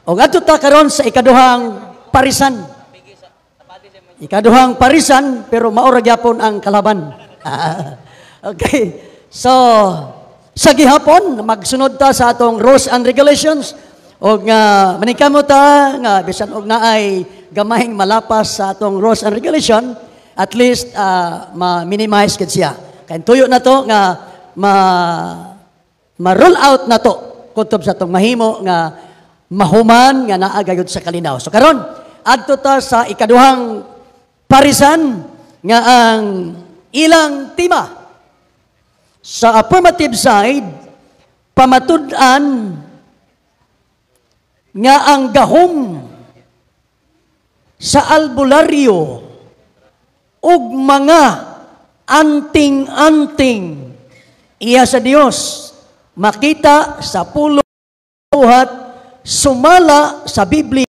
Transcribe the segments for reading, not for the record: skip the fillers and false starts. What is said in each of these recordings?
O adto ta karon sa ikaduhang parisan. Ikaduhang parisan, pero maura gyapon ang kalaban. Okay. So, sa gihapon, magsunod ta sa atong rules and regulations. O nga, manikamo ta, nga, bisan og naay gamahing malapas sa atong rules and regulation, at least, ma-minimize gid siya. Kaya tuyo na to, nga, ma-roll out na to, kutob sa atong mahimo, nga, mahuman, nga naagayod sa kalinaw. So, karon adto ta sa ikaduhang parisan, nga ang ilang tema. Sa affirmative side, pamatud-an nga ang gahom sa albularyo ug mga anting-anting iya sa Dios makita sa pulo buhat sumala sa Biblia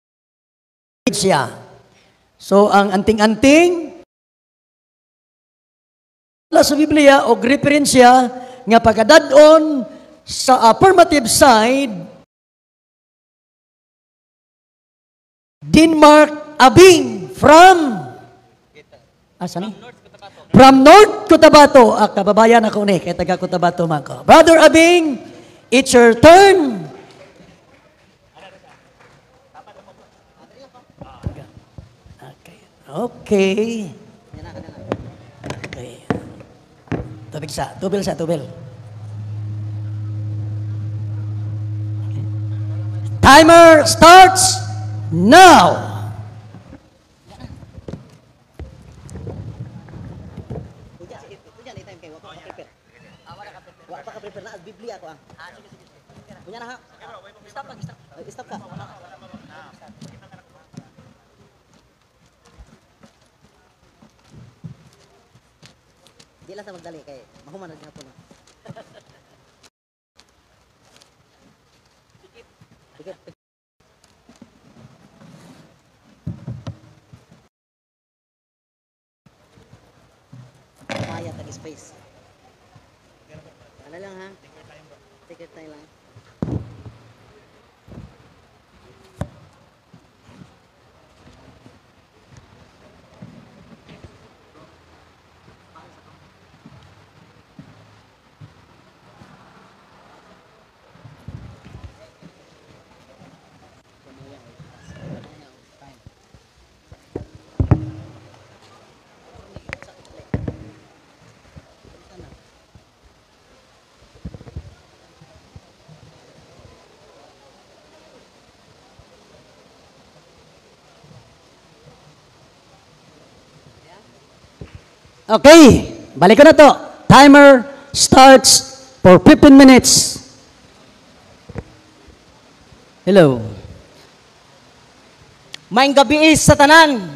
siya. So ang anting-anting sa Biblia o referensya nga pagkadadon sa affirmative side, Denmark Abing from From North Cotabato. Kababayan ako ni, kaya taga Cotabato man ko. Brother Abing, it's your turn. Okay. Tubil sa. Timer starts now. Biblia ako Punya na ha. Stop ka. Di lang sa magdali kay mahuman na gihapon. Pikit. Maya tag space. Ano lang ha? Ticket tayo lang. Okay, balik ko na to. Timer starts for 15 minutes. Hello. Maayong gabi sa tanan.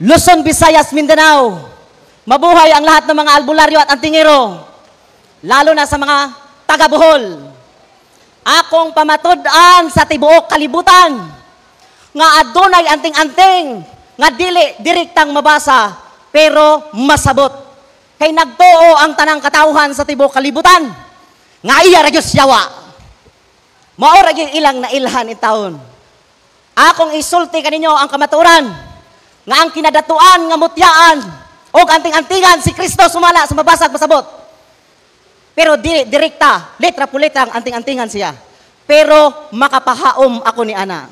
Luzon, Visayas, Mindanao. Mabuhay ang lahat ng mga albularyo at antingero. Lalo na sa mga taga-Bohol. Akong pamatud-an sa tibuok kalibutan. Nga adunay anting-anting. Nga dili direktang mabasa. Pero masabot. Kay nagtuo ang tanang katawhan sa tibuok kalibutan. Nga iya ragyos yawa. Mao ragyos ilang na ilhan itaon. Akong isulti kaninyo ang kamaturan. Nga ang kinadatuan nga mutyaan o anting-antingan si Kristo sumala sa mabasag masabot. Pero di direkta, letra po letra ang anting-antingan siya. Pero makapahaom ako ni ana.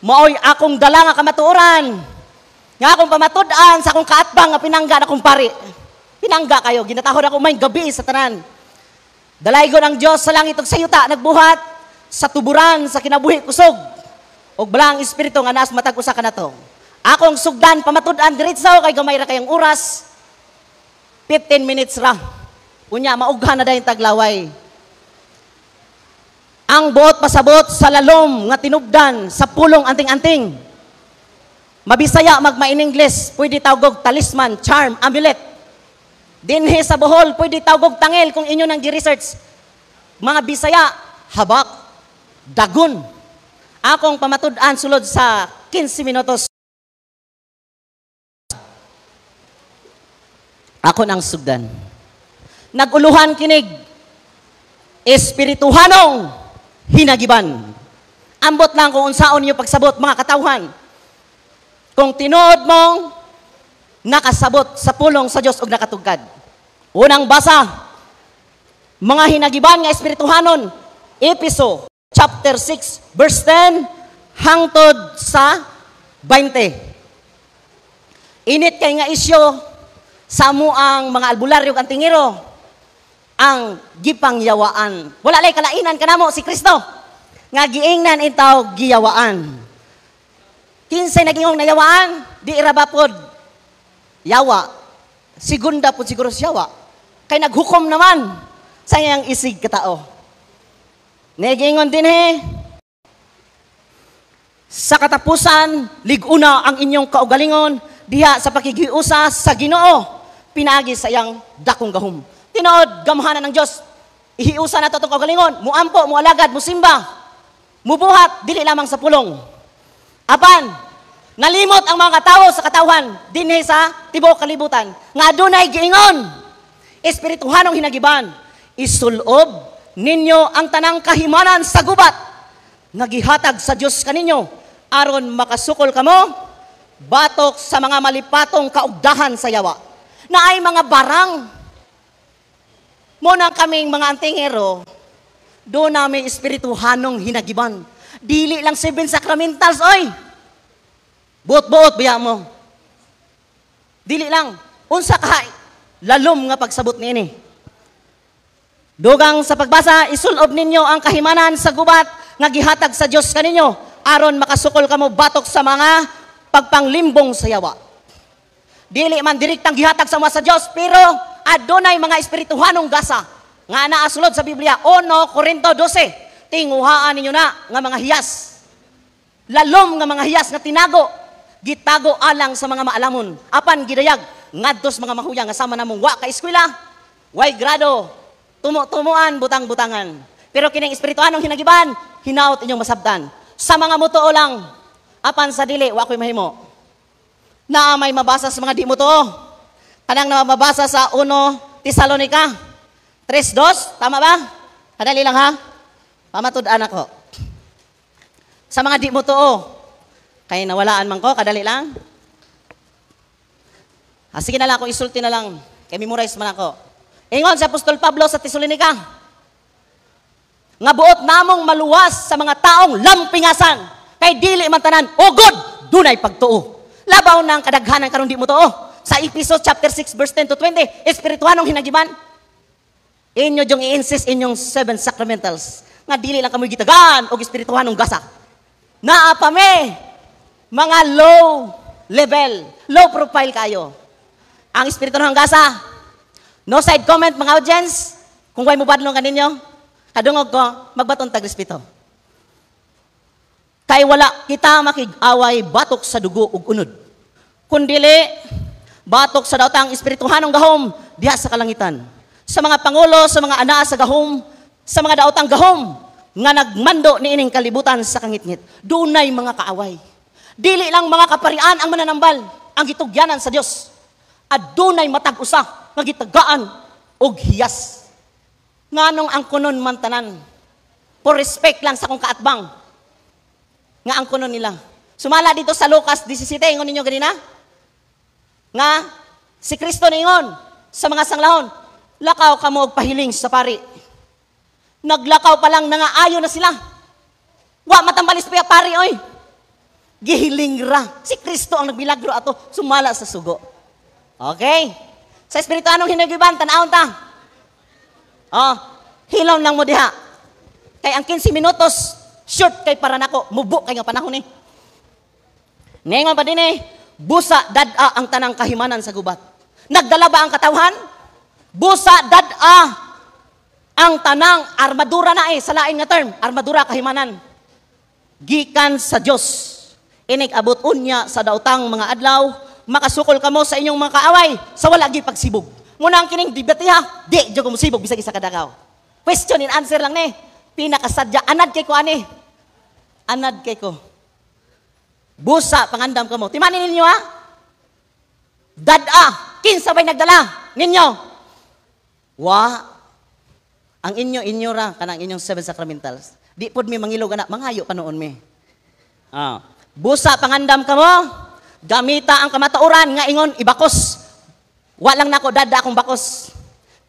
Maoy akong dala nga kamaturan. Nga akong pamatud-an sa akong kaatbang nga pinangga na akong pari. Pinangga kayo, ginatahod ako may gabi sa tanan. Dalaygon ang Diyos sa langit ug sa yuta, nagbuhat sa tuburan sa kinabuhi kusog. Og balang espiritu nga naas matag usa ka nato. Akong sugdan pamatud-an diretso kay gamay ra kayang oras. 15 minutes ra. Unya maughan na dayon taglaway. Ang buot pasabot sa lalom nga tinubdan sa pulong anting-anting. Mabisaya magma-in English, pwede tawagog talisman, charm, amulet. Dinhi sa Bohol, pwede tawagog tangel kung inyo nang gi-research. Mga Bisaya, habak, dagun. Akong pamatud-an sulod sa 15 minutos. Ako nang sugdan. Naguluhan kinig, espirituhanong hinagiban. Ambot lang kung unsaon niyo pagsabot, mga katawhan. Kung tinuod mong nakasabot sa pulong sa Dios ug nakatugkad. Unang basa, mga hinagiban nga espirituhanon, Efeso chapter 6 verse 10 hangtod sa 20. Init kay nga isyo sa amuang mga albularyo kang tingiro ang gipangyawaan. Wala lay kalainan kanamo si Kristo nga giingnan intaw giyawaan. Kinsay nagingong nayawaan, di irabapod yawa. Segunda po siguro si yawa. Kay naghukom naman sa iyang isig katao. Nagingon din sa katapusan, liguna ang inyong kaugalingon, diha sa pakigiusa sa Ginoo, pinagi sa iyang dakong gahom. Tinood, gamhanan ng Diyos, ihiusa na itong kaugalingon, muampo, mualagad, musimba, mubuhat, dili lamang sa pulong. Apan, nalimot ang mga katao sa katawhan, dinhi sa tibok kalibutan, nga adunay giingon, espirituhanong hinagiban, isulob ninyo ang tanang kahimanan sa gubat, nagihatag sa Diyos kaninyo, aron makasukol kamo, batok sa mga malipatong kaugdahan sa yawa, na ay mga barang. Muna kaming mga antingero, doon namin espirituhanong hinagiban. Dili lang 7 sacramentals, oy! Buot-buot, biya mo. Dili lang. Unsa kahay, lalom nga pagsabot niini. Dugang sa pagbasa, isulob ninyo ang kahimanan sa gubat, nga gihatag sa Diyos kaninyo, aron makasukol kamo batok sa mga pagpanglimbong sa yawa. Dili man direktang gihatag sa mga sa Diyos, pero adunay mga espirituhanong gasa nga naasulod sa Biblia. 1 Corinto 12, tinguhaan ninyo na nga mga hiyas. Lalom nga mga hiyas nga tinago, gitago alang sa mga maalamon. Apan gidayag ngadtos mga mahuyang nga sama namong wa ka eskwela, way grado, tumuan butang-butangan. Pero kining espirituhanong hinagiban, hinaot inyong masabtan. Sa mga mutuo lang, apan sa dili, wa ko'y mahimo. Na may mabasa sa mga di mo to. Kanang na mabasa sa 1 Tesalonica 3:2, tama ba? Kadali lang ha. Pamatud-an ako. Sa mga di mo to, kay nawalaan man ko, kadali lang. Sige na lang, kung isulti na lang. Kay memorize man ako. Ingon si Apostol Pablo sa Tesalonica, nga buot namong maluwas sa mga taong lampingasan, kay dili man tanan, o good, dunay pagtuo. Labaw na ang kadaghanan karon di mo tuo. Sa Efeso chapter 6 verse 10 to 20, espirituhanong hinagiban. Inyo jong i-insist inyong 7 sacramentals. Nga dili lang kamo gitagaan og espirituhanong gasa. Naa pa me mga low level, low profile kayo. Ang espirituhanong gasa, no side comment mga audience, kung way mo badlong kaninyo, kadungog ko, magbaton tag respeto. Kay wala kita makig-away batok sa dugo ug unod. Kundili, batok sa daotang espirituhanong gahom diha sa kalangitan. Sa mga pangulo, sa mga ana sa gahom, sa mga daotang gahom nga nagmando niining kalibutan sa kangitngit. Dunay mga kaaway. Dili lang mga kaparian ang mananambal, ang gitugyanan sa Dios. Adunay matag usa nga gitagaan og hiyas. Nganong ang kunon man tanan. For respect lang sa kong kaatbang. Nga ang kunon nila. Sumala dito sa Lucas 17, ingon ninyo ganina? Nga si Kristo ningon sa mga sanglahon, lakaw kamo og pahiling sa pari. Naglakaw pa lang nangaayo na sila. Wa matambalis pa pari oy. Gihiling ra. Si Kristo ang nagbilagro ato sumala sa sugo. Okay? Sa espirituhanong hinagiban, tanawon ta. Hilaw lang mo diha. Kay ang 15 minutos, short kay para nako, mubo kay nga panahon ni. Ningon pa din busa dad-a ang tanang kahimanan sa gubat. Nagdala ba ang katawhan? Busa dad-a ang tanang armadura na sa lain nga term, armadura kahimanan. Gikan sa Dios. Inig abot unya sa daotang mga adlaw, makasukol kamo sa inyong mga kaaway sa wala gi pagsibog. Muna ang kining debate ha, di jud ko musibog bisag isa ka dakaw. Question and answer lang ni. Pinakasadya anad kay ko ani. Anad kay ko. Busa pangandam kamo. Timanin ninyo ha? Dad-a, kinsa bay nagdala ninyo? Wa ang inyo ra kanang inyong 7 sacramentals. Di pod mi mangilog anak, mangayo pa noon mi. Busa pangandam ka mo, gamita ang kamatauran nga ingon ibakos. Walang nako dada akong bakos.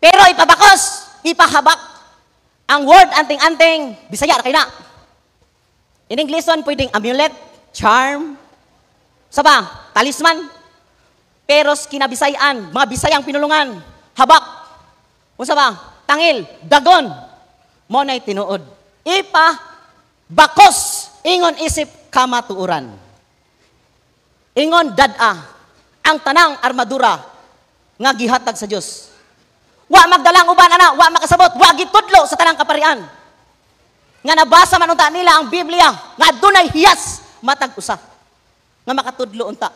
Pero ipabakos, ipahabak. Ang word anting-anting, Bisaya ra kay na. In Englishon pwedeng amulet, charm, saba, talisman. Pero kinabisayan, mga Bisayang pinulungan, habak. Unsa ba? Tangil, dagon. Mo nay tinuod. Bakos, ingon isip kamatuuran. Ingon dada ang tanang armadura nga gihatag sa Dios. Wa magdalang uban ana, wa makasabot, wa gitudlo sa tanang kaparian. Nga nabasa man unta nila ang Biblia nga dunay hiyas matag usa nga makatudlo unta.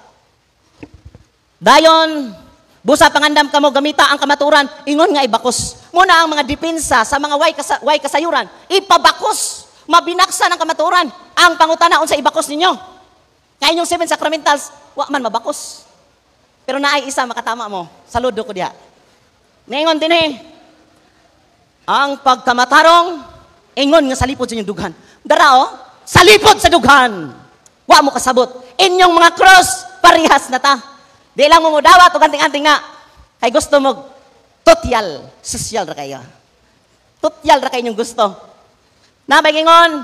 Dayon busa pangandam kamo gamita ang kamaturan, ingon nga ibakos. Muna ang mga depensa sa mga way kasayuran, ipabakos, mabinaksa ng kamaturan. Ang pangutana unsa ibakos ninyo? Kaya inyong 7 sacramentals, wa man mabakos. Pero naay isa makatama mo, saludo ko diha. Ningon din ang pagkamatarong, ingon nga salipod sa inyong dughan. Darao, salipod sa dughan. Wa mo kasabot. Inyong mga cross, parihas na ta. Di lang mo dawat o kanting-anting nga. Kay gusto mo, tutyal, sosyal ra kayo. Tutyal ra kayo inyong gusto. Nabagingon,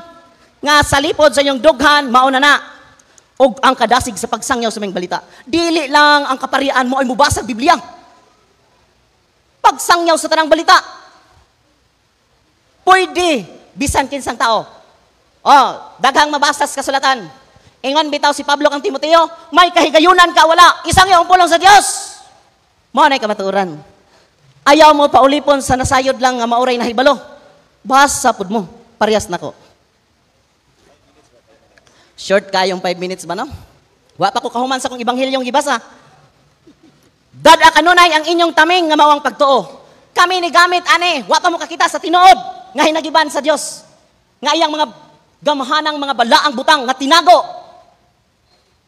nga salipod sa inyong dughan, mauna na. O ang kadasig sa pagsangyaw sa mga balita. Dili lang ang kaparian mo ay mubasa Biblia. Pagsangyaw sa tanang balita. Pwede, bisan kinsang tao. Daghang mabasa sa kasulatan. Ingon bitaw si Pablo kang Timoteo, may kahigayunan ka wala, isang iyong pulong sa Dios. Mao nay kamatuoran. Ayaw mo paulipon sa nasayod lang nga mauray na hibalo. Basa pud mo, parehas nako. Short kayong 5 minutes ba no? Wa pa ko kahuman sa kong ebanghelyong gibasa. Dada kanunay ang inyong taming nga mao ang pagtuo. Kami ni gamit ani, wa pa mo kakita sa tinuod nga hinagiban sa Dios. Nga iyang mga gamahanang mga balaang butang nga tinago.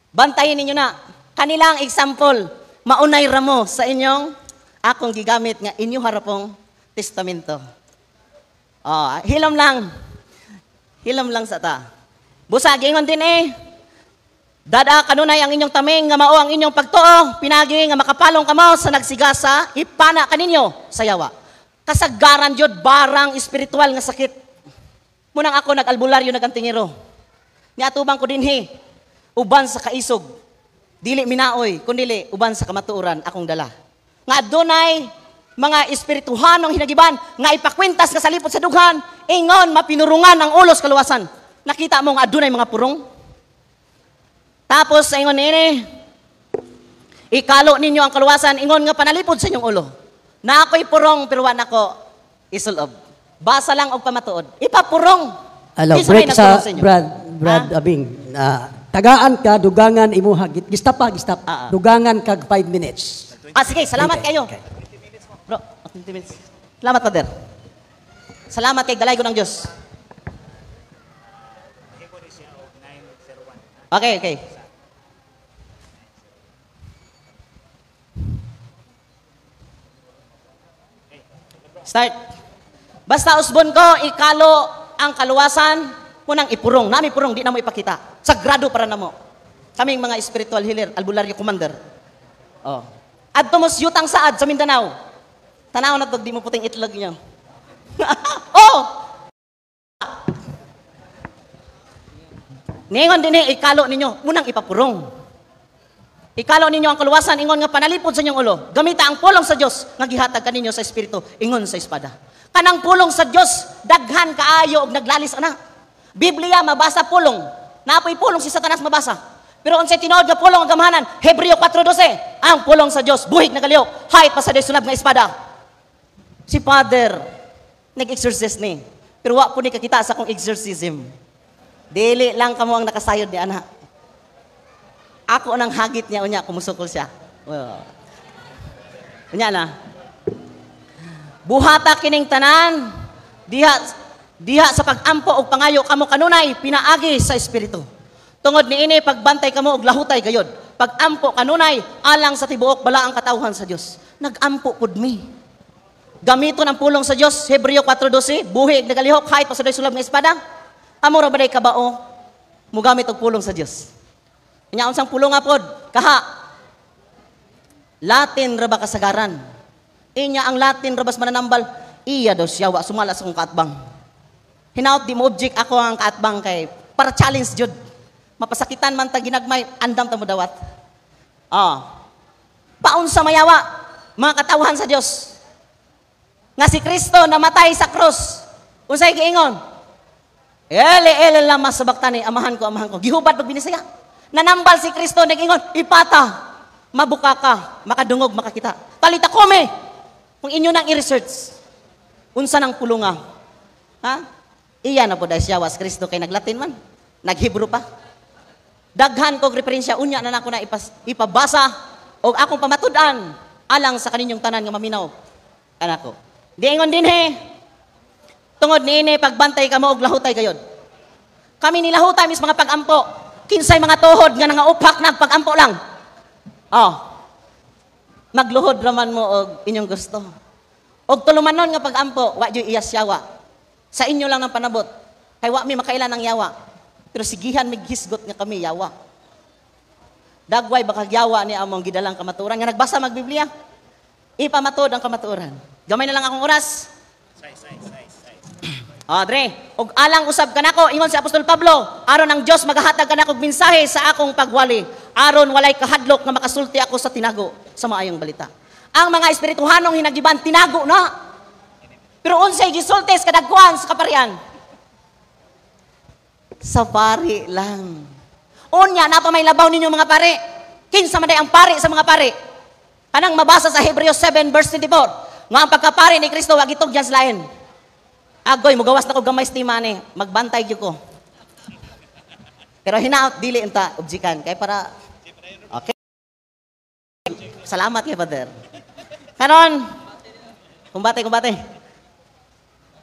Bantayin ninyo na, kanilang example, maunay ramo sa inyong akong gigamit nga inyo harapong testamento. Hilom lang sa ta. Busag, ingon din dada kanunay ang inyong taming nga mao ang inyong pagtuo, pinagi nga makapalong kamo sa nagsigasa, ipana kaninyo sa yawa. Kasagaran jud barang espiritual nga sakit. Munang ako nag-albularyo nagantingiro. Nga atubang ko dinhi. Uban sa kaisog, dili minaoy, kundili uban sa kamatuoran akong dala. Nga dunay mga espirituhanong hinagiban, nga ipakwintas ka sa lipot sa dughan, ingon mapinurungan ang ulos kaluwasan. Nakita mo nga dunay mga purong? Tapos ingon nini, ikalo ninyo ang kaluwasan, ingon nga panalipod sa inyong ulo. Na ako'y purong, pero wan ako isulob. Basa lang og pamatuod. Ipapurong. Hello, break sa Brad Abing. Tagaan ka, dugangan, imuha, gistap. Dugangan kag 5 minutes. Sige, salamat kayo. Okay. Bro, 20 minutes. Salamat, Father. Salamat kay Galay ko ng Diyos. Okay. Start. Basta usbon ko, ikalo ang kaluwasan, munang ipurong. Nami purong, di na mo ipakita. Sagrado para na mo. Kaming mga spiritual healer, albularyo commander. Adto mo yutang saad sa Mindanao. Tanaw na to, di mo puting itlog niyo. Ningon din ikalo ninyo, munang ipapurong. Ikalo ninyo ang kaluwasan, ingon nga panalipod sa inyong ulo. Gamita ang pulong sa Dios nga gihatag kaninyo sa espiritu, ingon sa espada. Kanang pulong sa Dios, daghan kaayo og naglalis ana. Biblia mabasa pulong. Napoy pulong si Satanas mabasa. Pero unsay tinuod nga pulong ang gamahanan? Hebreo 4:12. Ang pulong sa Dios buhig na galiyok, hayt pa sa sulab nga espada. Si Father nag-exorcist ni. Pero wa po ni kakita sa akong exorcism. Dili lang kamo ang nakasayod ni ana. Ako nang hagit niya unya kumusukol siya. Unya na. Buhata kining tanan diha sa pag-ampo og pangayo kamo kanunay pinaagi sa espiritu. Tungod niini pagbantay kamo og lahutay gayod. Pag-ampo kanunay alang sa tibuok balaang katawhan sa Dios. Nag-ampo pud mi. Gamiton ang pulong sa Dios, Hebreo 4:12, buhig nagalihok hayt pa sa sulab nga espada. Amo ra ba day kabao mugamit og pulong sa Dios? Nya unsang pulong nga pod? Kaha. Latin ra ba kasagaran? Inya ang Latin ra bas mananambal, iya daw siya wa sumala sa kong kaatbang. Hinaut di mo object ako ang kaatbang kay para challenge jud. Mapasakitan man ta ginagmay, andam ta mo dawat. Paun sa mayawa, mga katawhan sa Dios. Nga si Kristo namatay sa krus. Unsay giingon? Ele lama sa baktani, amahan ko. Gihubad pag binisaya. Nanambal si Kristo, nag-ingon, ipata, mabuka ka, makadungog, makakita. Talita kome, kung inyo nang i-research, unsa nang pulunga. Ha? Iya na po dahil siya was Kristo kay naglatin man. Naghibro pa. Daghan kog referensya, unya na nako na ipabasa, o akong pamatudan, alang sa kaninyong tanan nga maminaw. Anak ko. Diingon din tungod niini pagbantay ka mo og lahutay kayod. Kami nilahutay mis mga pagampo. Kinsay mga tuhod nga nangaupak nagpagampo lang. Magluhod raman mo og inyong gusto. Og tulumanon nga pagampo, wa jud iyas yawa. Sa inyo lang nang panabot. Kay wa mi makailan ang yawa. Pero sigihan mig hisgot nga kami yawa. Dagway baka yawa ni among gidalang kamaturan nga nagbasa magbiblia. Ipamatod ang kamaturan. Gamay na lang akong oras. Dre, og alang usab kanako ingon si Apostol Pablo, aron ang Dios magahatag kanako og mensahe sa akong pagwali, aron walay kahadlok nga makasulti ako sa tinago sa maayong balita. Ang mga espirituhanong hinagiban tinago na. Pero unsay gisulti sa kadagkuan sa kaparian? Sa pari lang. Unya na pa may labaw ninyo mga pare. Kinsa man day ang pari sa mga pari? Kanang mabasa sa Hebrews 7 verse 24. Nga ang pagkapari ni Kristo wa gitugyan sa lain. Agoy, mugawas na ko gamay stimane, magbantay gyud ko. Pero hinaot dili unta objikan kay para okay. Salamat kay Father. Karon, kumbate.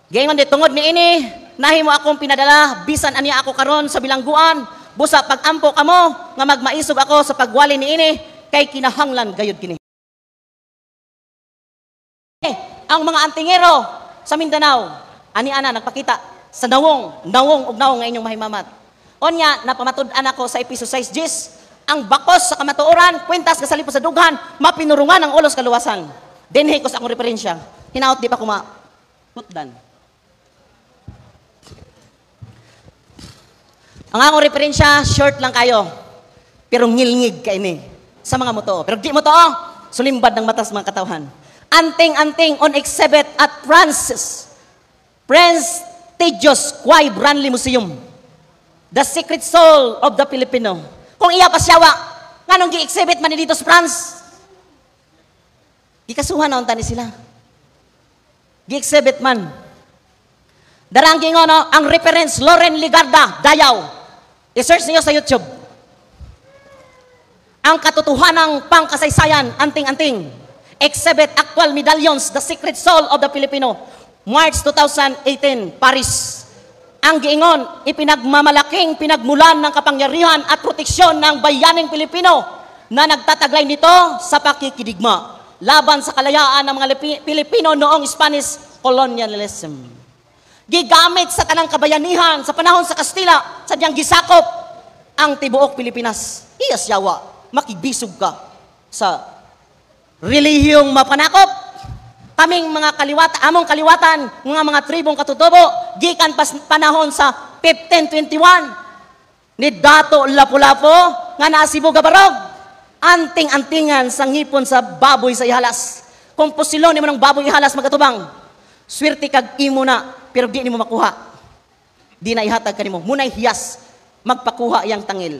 Gingon di tungod niini, nahimo akong pinadala bisan aniya ako karon sa bilangguan, busa pagampo kamo nga magmaisog ako sa pagwali niini kay kinahanglan gayud kini. Ang mga antingero sa Mindanao, ani-ana nagpakita sa nawong nga inyong mahimamat. Onya, napamatud-an ako sa episode 6 ang bakos sa kamatuoran, kwintas kasalipo sa dughan, mapinurungan ang ulos kaluwasan. Dinhi ko sa akong referensya. Hinaot di pa ko putdan. Ang akong referensya, short lang kayo. Pero ngilngig ka ini sa mga muto. Pero di mo to, sulimbad ng matas mga katawhan. Anting-anting on exhibit at prestigious Quay Branly Museum. The Secret Soul of the Filipino. Kung iya pa siyawa, nganong gi-exhibit man dito sa France? Gikasuhan na unta ni sila. Gi-exhibit man. Darang gingon ang reference Loren Ligarda, Dayaw. I-search niyo sa YouTube. Ang katotohanang pangkasaysayan, anting-anting. Exhibit Actual Medallions, The Secret Soul of the Filipino, March 2018, Paris. Ang giingon, ipinagmamalaking pinagmulan ng kapangyarihan at proteksyon ng bayaning Pilipino na nagtataglay nito sa pakikidigma laban sa kalayaan ng mga Pilipino noong Spanish colonialism. Gigamit sa tanang kabayanihan sa panahon sa Kastila, sadyang gisakop ang tibuok Pilipinas. Iyas yawa, makibisog ka sa relihiyong mapanakop. Kaming mga among kaliwatan, mga tribong katutubo, gikan panahon sa 1521, ni Dato Lapu-Lapu, nga naasibo gabarog, anting-antingan sa ngipon sa baboy sa ihalas. Kung pusilon ni mo ng baboy ihalas magatubang, swerte kag imo na, pero di ni mo makuha. Di na ihatag ka ni mo. Munay hiyas, magpakuha yang tangil.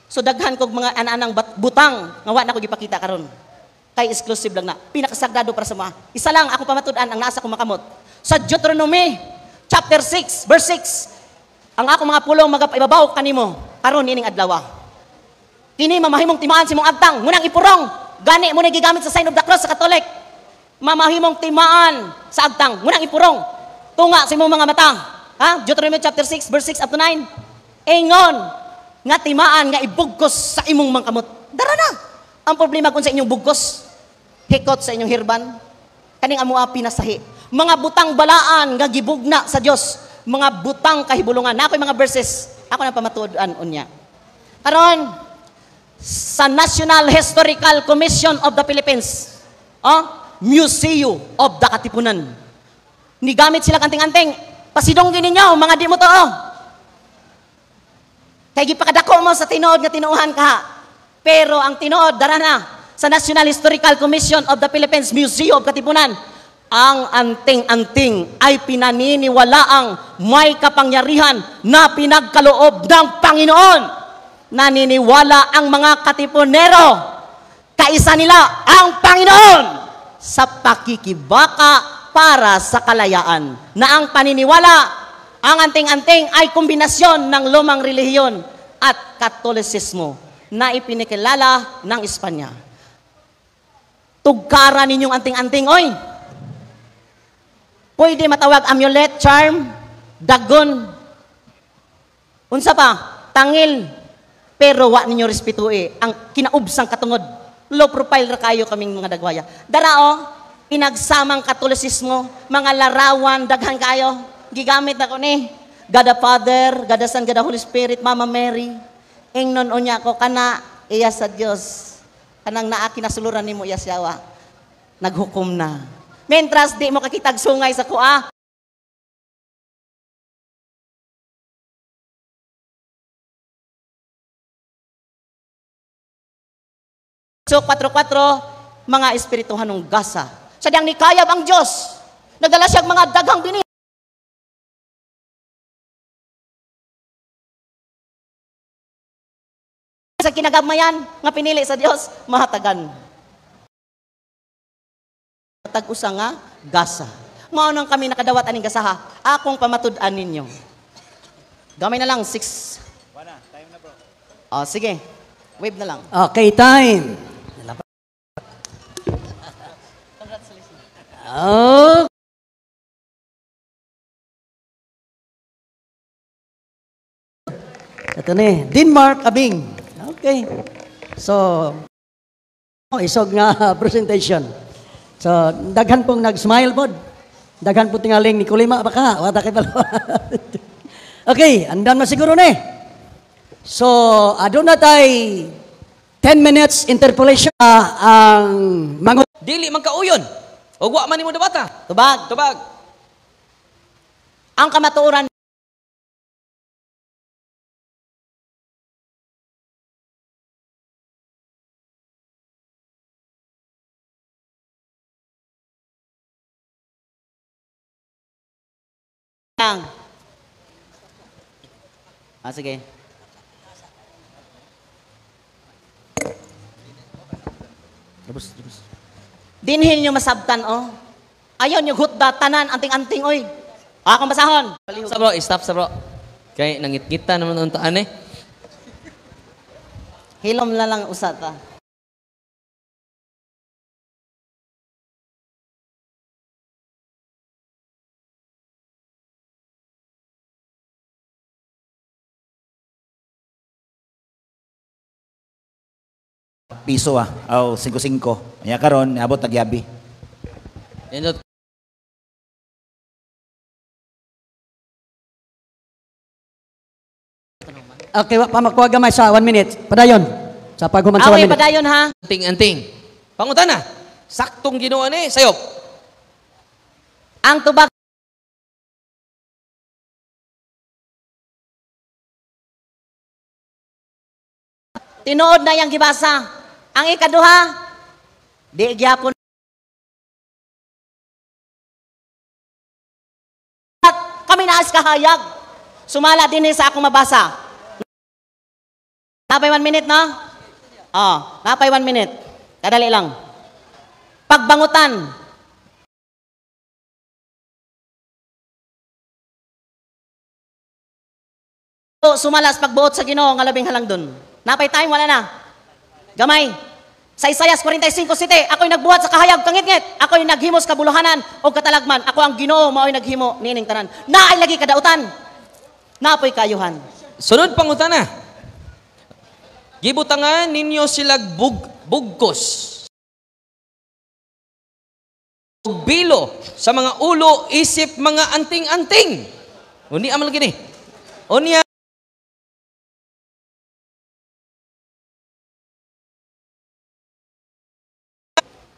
So daghan kog mga ananang butang, nga wa na ko gipakita karon. Kay exclusive lang na. Pinakasagrado para sa mga. Isa lang ako pamatudan ang nasa kong makamot. Sa Deuteronomy, chapter 6, verse 6, ang ako mga pulong magapababaw kanimo, karon nining adlaw. Kini mamahimong timaan si mong agtang, munang ipurong, gani mo na gigamit sa sign of the cross sa Katolik. Mamahimong timaan sa agtang, munang ipurong, tunga sa imong mga mata. Ha? Deuteronomy chapter 6, verse 6 up to 9. Ingon, nga timaan, nga ibugkos sa imong mangkamot. Dara na. Ang problema kung sa inyong bugkos, hikot sa inyong hirban, kaning amua pinasahi. Mga butang balaan nga gibugna sa Dios mga butang kahibulungan. Na ako'y mga verses, ako na pamatuodan unya. Karon, sa National Historical Commission of the Philippines, Museum of the Katipunan. Nigamit sila kanting-anting, pasidonggin ninyo, mga di mo to, Kaya gipakadako mo sa tinuod nga tinuuhan ka. Pero ang tinuod, dara na, sa National Historical Commission of the Philippines Museum of Katipunan, ang anting-anting ay pinaniniwalaang may kapangyarihan na pinagkaloob ng Panginoon. Naniniwala ang mga katipunero, kaisa nila ang Panginoon sa pakikibaka para sa kalayaan. Na ang paniniwala, ang anting-anting ay kombinasyon ng lumang relihiyon at Katolisismo na ipinakilala ng Espanya. Tugkara ninyong anting-anting, oy! Pwede matawag amulet, charm, dagon, unsa pa, tangil, pero wa ninyo respetuhi ang kinaubsang katungod. Low profile ra kayo kaming mga dagwaya. Darao, pinagsamang Katolisismo, mga larawan, daghan kayo, gigamit na ko ni God the Father, God the Son, God the Holy Spirit, Mama Mary. Ingnon unya ko, kana iya sa Dios. Kanang naa kinasuluran nimo iya siyawa. Naghukom na. Mentras di mo kakitag sungay sa kuha. So, 4-4, mga espirituhanong gasa. Sadyang nikayab ang Diyos. Nagdala siyang mga daghang bini. Sa kinagamayan, nga pinili sa Diyos, mahatagan. Tag-usa nga, gasa. Mao nang kami nakadawat aning gasaha. Akong pamatud-an ninyo. Gamay na lang, 6. Wala, time na bro. Sige. Wave na lang. Okay, time. Oh. Ito ni, Denmark Abing. Okay. So, isog nga presentation. So, daghan pong nag-smile pod. Daghan po tingaling ni Kulima baka wata kay pala. Okay, andan na siguro ni. So, adun na tay 10 minutes interpolation ang mga dili man kauyon. O wa man nimo debata. Tubag. Tubag. Ang kamatuoran sige. Tapos. Dinhin nyo masabtan, Ayaw nyo hutda, tanan, anting-anting, oy. Akong basahon. Sa bro, stop sa bro. Kay nangit-ngita naman untaan Hilom na lang usata. Piso o 5-5. Kaya karon abot tagyabi. Nindot. Okay, pa magkuha gamay sa 1 minute. Padayon. Sa paghuman sa 1 minute. Padayon ha. Anting-anting. Pangutan na. Saktong ginawa sayop. Ang tubag tinuod na yang gibasa. Ang ikaduha, di gyapon kami naas kahayag. Sumala din sa akong mabasa. Napay 1 minute, no? Napay 1 minute. Kadali lang. Pagbangutan. Sumalas pagbuot sa Ginoo nga labing halangdon. Napay time, wala na. Gamay. Sa Isaias 45:7, ako'y nagbuhat sa kahayag kangit-ngit. Ako'y naghimos kabuluhanan o katalagman. Ako ang Ginoo, mao'y naghimo nining tanan. Naay lagi kadautan. Napoy kayuhan. Sunod pangutan na. Gibutangan ninyo sila bugkos. Bilo sa mga ulo, isip, mga anting-anting. Unya man lagi ni. Unya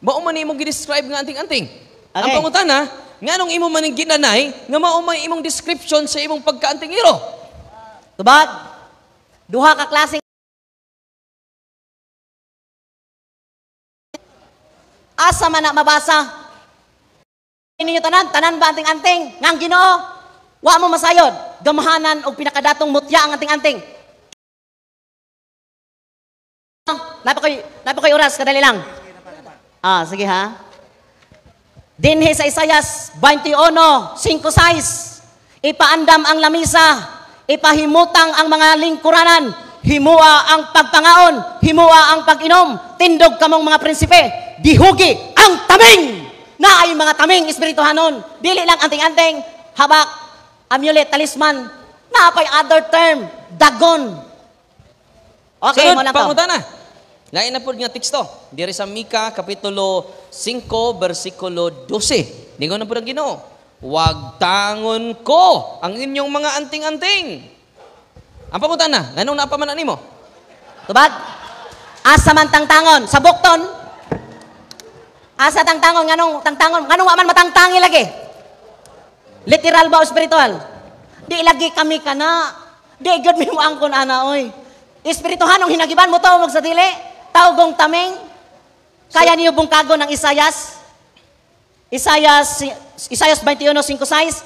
mao man imong gi-describe nga anting-anting. Ang Okay. pangutana, nganong imo man ginanay nga mao may imong description sa imong pagkaantingero? Tubag. Duha ka klase asa man na mabasa. Ninyo tanan ba anting-anting? Nga ang Ginoo, wa mo masayod. Gamahanan og pinakadatong mutya ang anting-anting. Napakay oras, kadali lang. Sige ha. Dinhi sa Isayas 21:5-6, ipaandam ang lamisa, ipahimutang ang mga lingkuranan, himua ang pagpangaon, himua ang pag-inom, tindog kamong mga prinsipe, dihugi ang taming! Na ay mga taming espirituhanon, dili lang anting-anting, habak, amulet, talisman, na pa'y other term, dagon. Okay, mo Sunod, lang to. pangutana. Lain na po nga teksto. Diri sa Mika, Kapitulo 5, versikulo 12. Ningon na po ng Ginoo. Huwag tangon ko ang inyong mga anting-anting. Ang pangutana, ganong napamanan nimo? Tubag, asa man tangtangon, sa bukton, asa tangtangon, nganong wa man matangtangi lagi. Literal ba o spiritual? Di lagi kami kana. Di gud mi mo angkon ana oy. Espirituhanong hinagiban mo tawag sa dili. Taugong taming. Kaya niyo bungkago ng Isayas 21:5-6.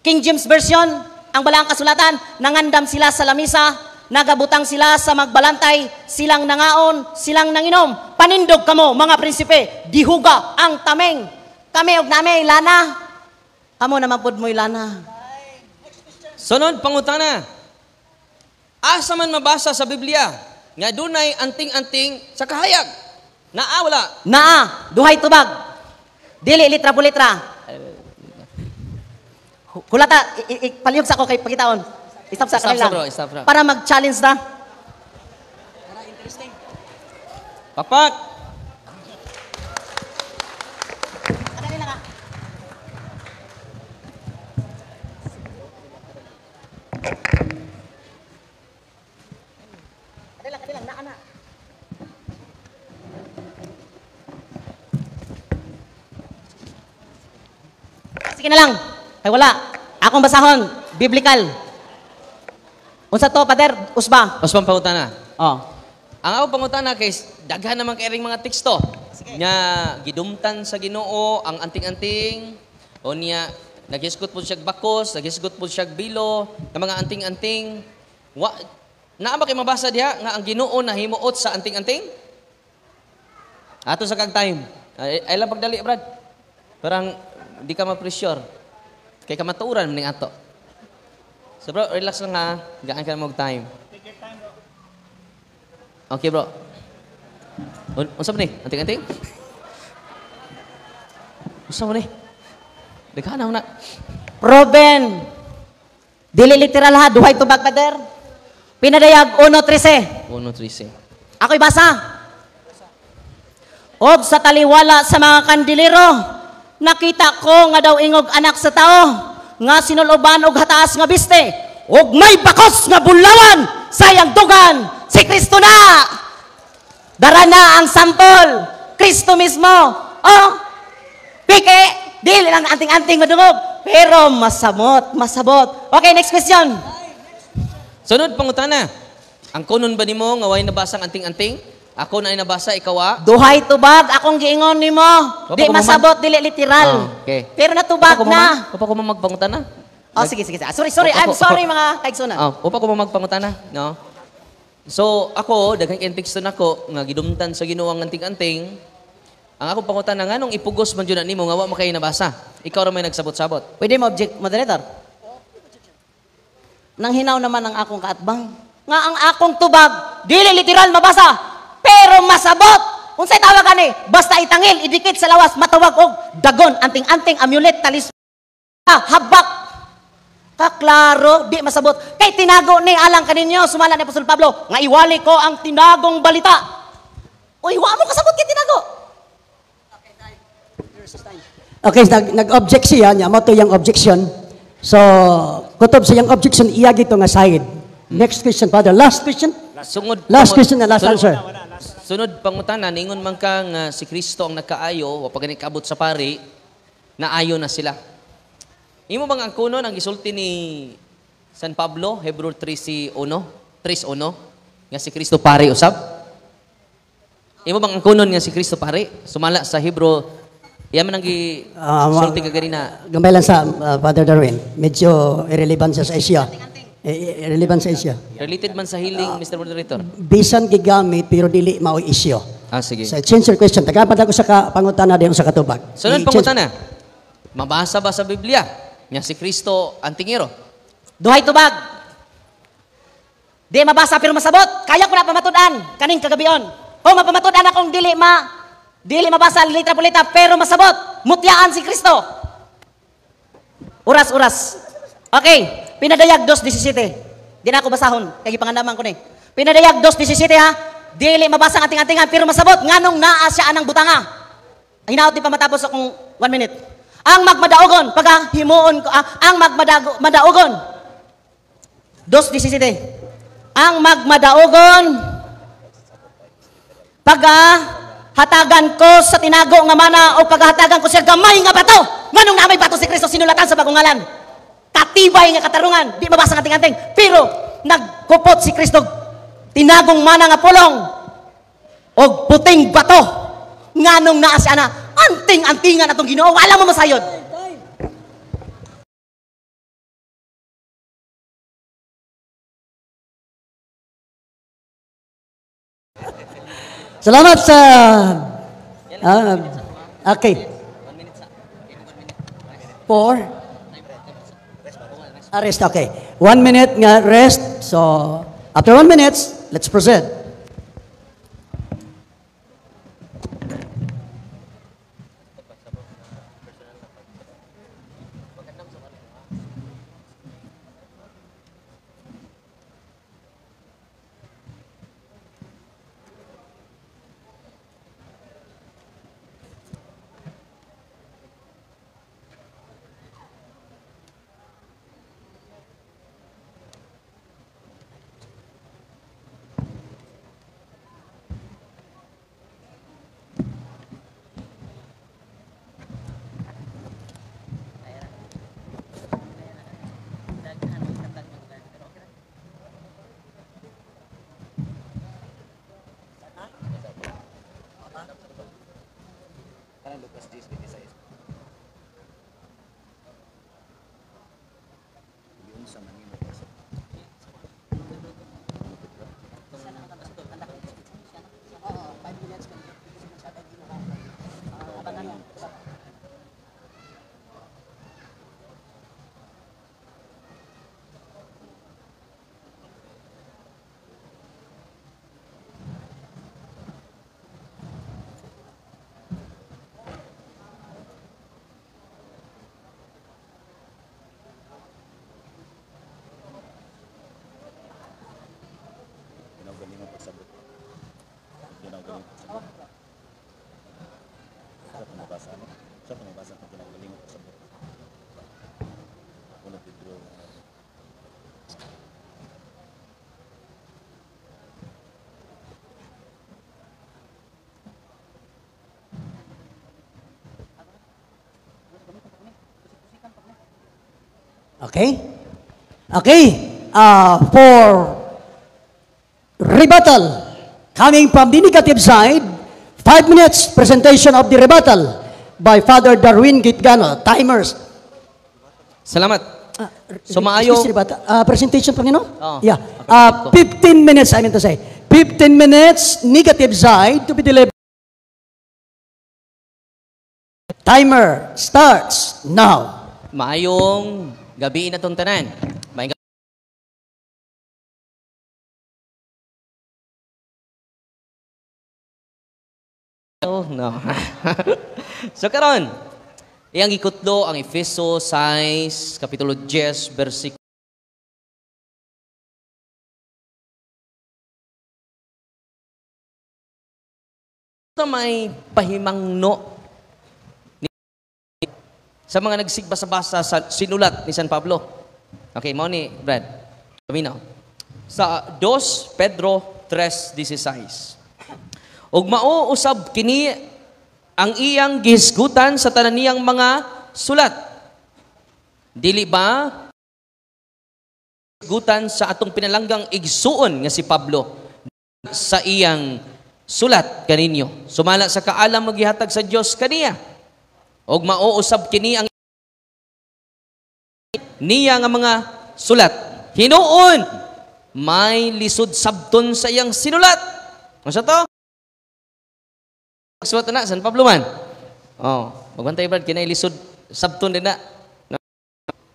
King James Version, ang balang kasulatan, nangandam sila sa lamisa, nagabutang sila sa magbalantay, silang nangaon, silang nanginom. Panindog kamo, mga prinsipe, dihuga ang taming. Kami og nami lana. Amo naman pud mo'y lana. Sunod, pangutana. Asa man mabasa sa Biblia nga dunay anting-anting sa kahayag? Wala. Naa, duhay tubag. Dili litra po litra. Hulata, palihog sa ako kay pagkitaon. Stop sa Stop, kanila. bro, stop, bro. Para mag-challenge na. Papak. Sige na lang. Ay wala. Akong basahon. Biblical. Unsa to, Pater? Usba. Osman pangutana. Oh. Ang ako pangutana kay daghan naman kay ring mga teksto. Nya gidumtan sa Ginoo ang anting-anting o niya naghisgot po siya bakos, naghisgot po siya bilo, ng mga anting-anting. Naa ba kay mabasa diha nga ang Ginoo nahimuot sa anting-anting? Ato sa kag time. Ay lang pagdali, Brad. Parang di ka ma-pressure. Kay kamaturan maning ato. So bro, relax lang ha. Gaan ka mo time. Okay, bro. Unsa man ni? Anting-anting? Unsa man ni? Daghan na. Proven. Dili literal ha. Duhay tubag, Pater. Pinadayag 1:13. 1:13. Ako'y basa. Og sa taliwala sa mga kandilero, nakita ko nga daw ingog anak sa tao, nga sinuloban og hataas nga biste, og may bakos nga bulawan, sayang dugan, si Kristo na. Dara na ang sampol, Kristo mismo. Oh, pike, dili lang anting-anting madungog, pero masabot. Okay, next question. Sunod pangutana. Ang kunon ba nimo nga way nabasang anting-anting? Ako na ay nabasa, ikaw Duhay tubag, akong giingon nimo. Papa, Di masabot, dili literal. Okay. Pero natubag na. Upa ko mo magpangutana? Oh, sige. Sorry. I'm sorry mga kaigsunan. Upa ko mo magpangutana, no? So, ako, daghang kay teksto nako nga gidumtan sa Ginoo ang anting-anting. Ang akong pangutana nganong ipugos man jud nimo nga wa mo kay nabasa. Ikaw ra may nagsabot-sabot. Pwede mo object, moderator? Nang hinaw naman ang akong kaatbang. Nga ang akong tubag, dili literal mabasa, pero masabot. Unsay tawag ani? Basta itangil, idikit sa lawas, matawag og dagon, anting-anting, amulet, talisman, habak. Kaklaro, di masabot. Kay tinago ni alang kaninyo, sumala ni Apostol Pablo, nga iwali ko ang tinagong balita. Uy, wa mo kasabot kay tinago. Okay, nag-object siya, niya mo to yung objection. So, kutob sa iyang objection, iyagi ito nga side. Next question, Father. Last question? Last question and last answer. Sunod pangutana, ningon man ka nga si Kristo ang nakaayo, o pag kabot sa pari, naayo na sila. Imo bang ang kuno ang gisulti ni San Pablo, Hebrew 3:1, nga si Kristo pari usab? Imo bang ang kunon nga si Kristo pari? Sumala sa Hebrew, yaman ang gisulti ka ganina. Gamay lang sa Father Darwin. Medyo irrelevant siya sa Asia. Irrelevant sa Asia. Related man sa healing, Mr. Moderator? Bisan gigamit pero dili mao isyo. Sige. So change your question. Tagapad ako sa pangutana diyon sa katubag. Sunod pangutana. Mabasa ba sa Biblia nga si Kristo ang tingero? Duhay tubag. Di mabasa pero masabot. Kaya ko na pamatudan kaning kagabion. O mapamatudan akong dili mabasa litra po litra pero masabot. Mutyaan si Kristo. Uras. Okay. Pinadayag 2:17. Di na ako basahon. Kaya pangandaman ko ni. Pinadayag 2:17 ha. Dili mabasa ang ating-atingan pero masabot. Nganong naa siya anang butanga. Hinaot di pa matapos akong 1 minute. Ang magmadaogon, pag himuon ko, ang magmadaogon. 2:17. Ang magmadaogon, pag hatagan ko sa tinago nga mana o paghatagan ko siya gamay nga bato. Nganong na may bato si Kristo sinulatan sa bagong ngalan. Katibay nga katarungan, di mabasa ng ating-ating. Pero nagkupot si Kristo, tinagong mana nga pulong o puting bato. Nganong naa siya na, anting-antingan atong Ginoo, wala mo masayod. Salamat sa okay. 4 Rest, okay. 1 minute nga rest. So, after 1 minute, let's proceed. Okay? Okay. For rebuttal, coming from the negative side, 5 minutes presentation of the rebuttal by Father Darwin Gitgano. Timers. Salamat. So maayong presentation pa nino? Oh, yeah. 15 minutes, I mean to say. 15 minutes negative side to be delivered. Timer starts now. Maayong gabi na tong tanan. Maayong no. So karon, iyang gikutlo ang Efeso 6 kapitulo 10 versikulo may pahimangno sa mga nagsigbasa-basa sa sinulat ni San Pablo. Okay, mo ni Brad. Paminaw. Sa 2 Pedro 3:16. Og mao usab kini ang iyang gihisgutan sa tanan niyang mga sulat. Dili ba gutan sa atong pinalanggang igsuon nga si Pablo sa iyang sulat kaninyo. Sumala sa kaalam magihatag sa Dios kaniya. Og mao usab kini ang niya nga mga sulat. Hinuon may lisod sabton sa iyang sinulat. Unsa to? Suwat na San Pablo man. Oh, magbantay brad kinay lisod sabton din na.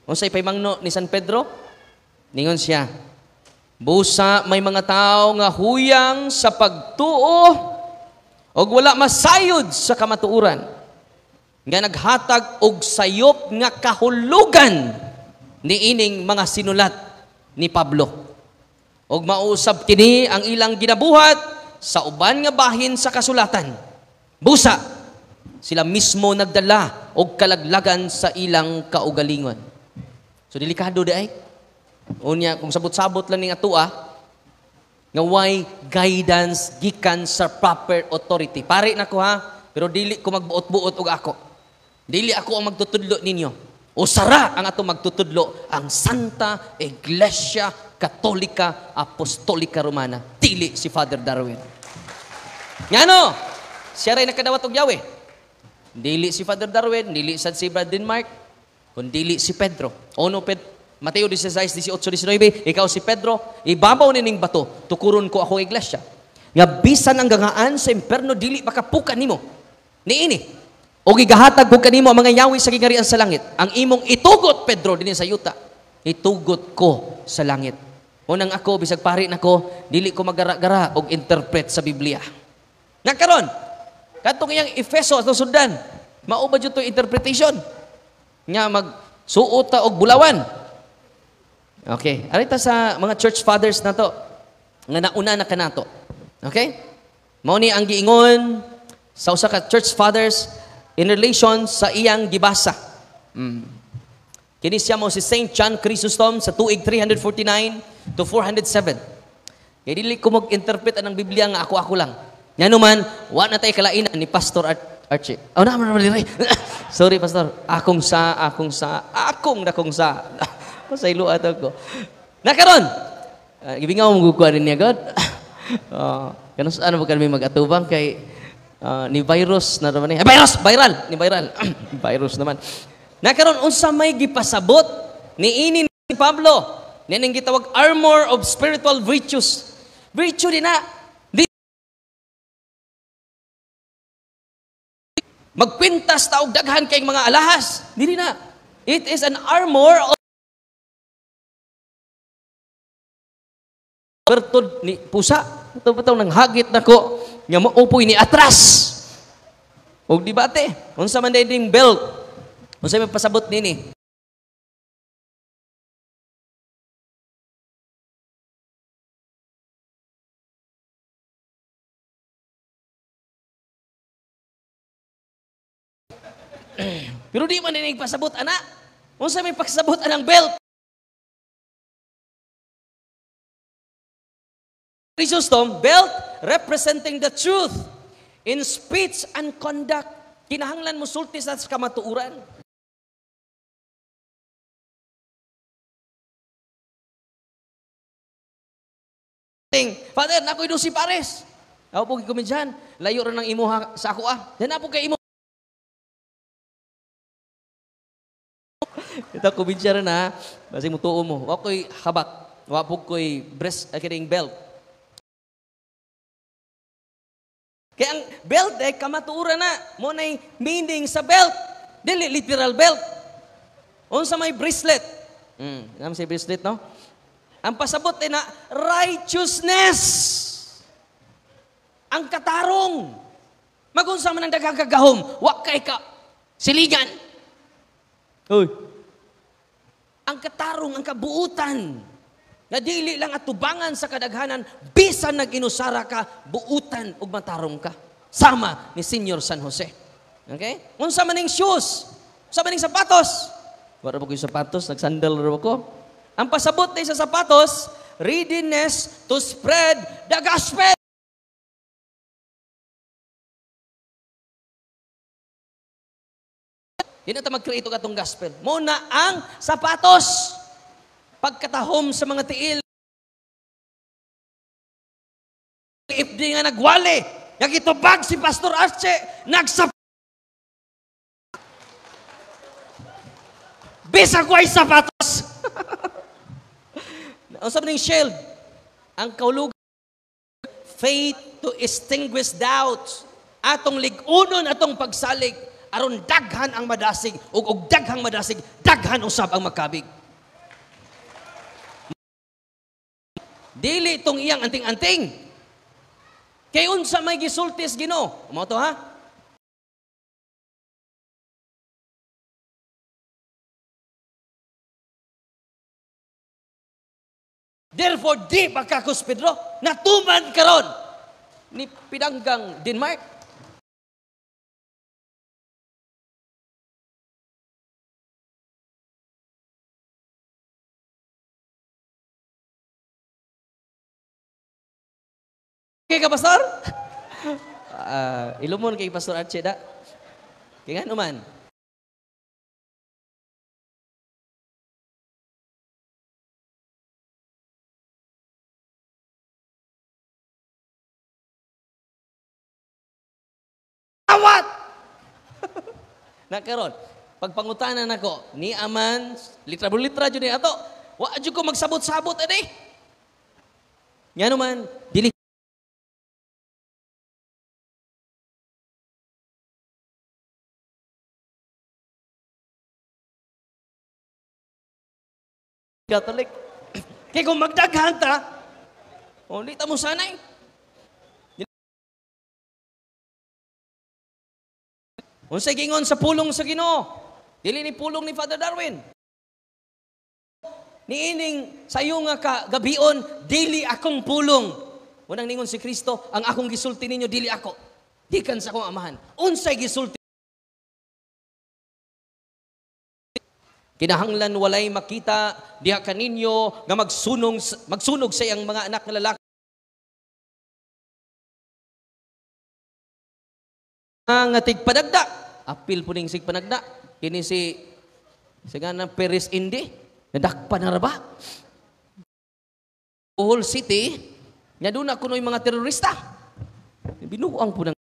Unsay paymangno ni San Pedro? Ningon siya, busa may mga tao nga huyang sa pagtuo og wala masayod sa kamatuoran nga naghatag og sayop nga kahulugan ni ining mga sinulat ni Pablo. Og mausab kini ang ilang ginabuhat sa uban nga bahin sa kasulatan. Busa sila mismo nagdala og kalaglagan sa ilang kaugalingon. So delikado di ay. Unya kung sabot-sabot lang ning atua nga way guidance gikan sa proper authority. Pare nako ha, pero dili ko magbuot-buot og ako. Dili ako ang magtutudlo ninyo. Usara ang ato magtutudlo ang Santa Iglesia Katolika Apostolika Romana. Dili si Father Darwin. Ngano? Siya ray nakadawat og yawe. Dili si Father Darwin, dili sad si Brad Denmark, kun dili si Pedro. Ono Mateo 16:18-19, ikaw si Pedro, ibabaw nining bato, tukuron ko ako iglesia. Nga bisan ang gangaan sa imperno, dili makapukan nimo. Niini. O gigahatag ko kanimo ang mga yawi sa gingarian sa langit. Ang imong itugot, Pedro, din sa yuta. Itugot ko sa langit. Unang ako, bisag pari nako, dili ko magara-gara og interpret sa Biblia. Nga karon, katong iyang Efeso at sundan, maubad yun to interpretation. Nga magsuota og bulawan. Okay. Arita sa mga church fathers na to, nga nauna na kanato. Okay? Mao ni ang giingon sa usa ka church fathers in relation sa iyang gibasa. Kini siya mo si Saint John Chrysostom sa tuig 349 to 407. Kaya dili ko mag-interpret ang Biblia nga ako lang. Nga naman, wa na tayo kalainan ni Pastor Archie. Oh, naman. Sorry, Pastor. Akong nakong sa. Sa ilo ato ko. Nakaron. Gibingaw mo gukuha rin niya, God. Kanong saan mo kami mag-atubang kay ni virus na naman niya. Viral! Ni viral. Virus naman. Nakaron, unsa may gipasabot ni ini ni Pablo. Nining gitawag armor of spiritual virtues. Virtue din na. Magpintas taog daghan kay mga alahas. Dili na. It is an armor of bertod ni pusa. Ito nang hagit na ko. Nga maupoy ni atras. O dibate. Unsa man ding belt. Unsa may pasabot nini. Pero di man din pasabot ana. Unsa may pasabot anang belt. Chrysostom, belt representing the truth in speech and conduct. Kinahanglan mo sulti sa kamatuuran. Father, nako'y 12 pares. Ako po gikomedyan. Layo rin ng imuha sa ako Yan na po kay imo. Ito komedyan rin ha. Basi mo tuo mo. Wako'y habak. Wako'y breast, kidding belt. Kaya ang belt ay kamatuura na. Mo na'y meaning sa belt. Dili literal belt. Unsa may bracelet. Alam sa bracelet, no? Ang pasabot ay na righteousness. Ang katarong. Magunsa man ang daghang kagahom. Wa kay ka siligan. Uy. Ang katarong, ang kabuutan. Na dili lang atubangan sa kadaghanan, bisan nag-inusara ka, buutan ug matarong ka. Sama ni Senior San Jose. Okay? Unsa man ning shoes? Unsa man ning sapatos? Wala ba ko yung sapatos? Nagsandal rin ako. Ang pasabot na sa sapatos, readiness to spread the gospel. Hindi na mag-create ka itong gospel. Muna ang sapatos. Pagkatahom sa mga tiil. If di nga nagwali, nagitubag si Pastor Arche, bisag way sapatos. Ang sabi ng shield, ang kaulugan, faith to extinguish doubts. Atong ligunon, atong pagsalig, aron daghan ang madasig, ug daghang madasig, daghan usab ang magkabig. Dili itong iyang anting-anting. Kay unsa may gisultis Ginoo. Mo to ha? Therefore, di pagkakus Pedro, natuman karon ni pinanggang Denmark. Okay ka, Pastor? Ilumon kay Pastor Archie da. Kaya nga naman. Awat! Nakaroon. Pagpangutanan ako, ni Aman, litra-litra dyan ato. Wa dyan ko magsabot-sabot, ane. Nga naman, dili. Catholic. Kaya kung magdaghan ta, di ta mo sanay. Unsay gingon sa pulong sa Ginoo, dili ni pulong ni Father Darwin. Niining sayo nga gabion, dili akong pulong. Unang ningon si Kristo, ang akong gisulti ninyo, dili ako. Dikan sa akong amahan. Unsay gisulti? Kinahanglan walay makita diha kaninyo nga magsunog sa iyang mga anak nga lalaki. Nga tigpadagda, apil po ning sigpanagda. Kini si ganang Paris Indi, nadakpan na ba? Bohol City, nya doon na kuno yung mga terorista. Binuang po ng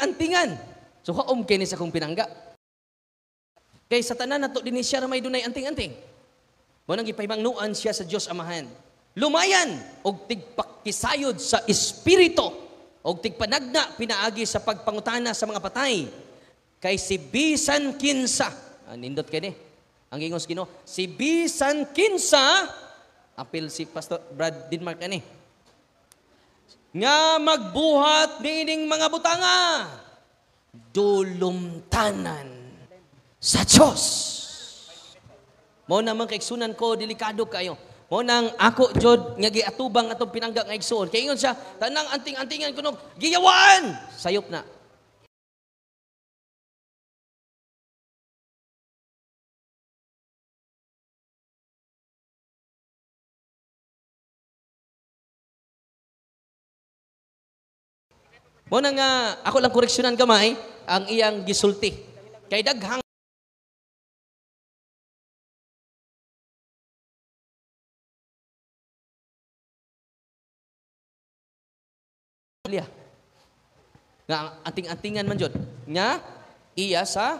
antingan. So, kaom kinis akong pinangga. Kay sa tanan nato din siya may dunay anting-anting. Munang ipahimangnuan siya sa Dios Amahan. Lumayan og tigpakisayod sa espiritu og tigpanagna pinaagi sa pagpangutana sa mga patay. Kay si bisan kinsa, nindot kini. Ang gingos Ginoo, si bisan kinsa apil si Pastor Brad Denmark ani. Nga magbuhat niining mga butanga. Dulumtanan sa Diyos. Mo naman kaigsunan ko, delikado kayo. Mo nang ako, Jod, nga giatubang atong pinangga nga igsuon. Kaya ingon siya, tanang anting-antingan kunog, giyawaan! Sayop na. Mo nang ako lang koreksyonan gamay, ang iyang gisulti. Kay daghang nga anting-antingan man jud nya iya sa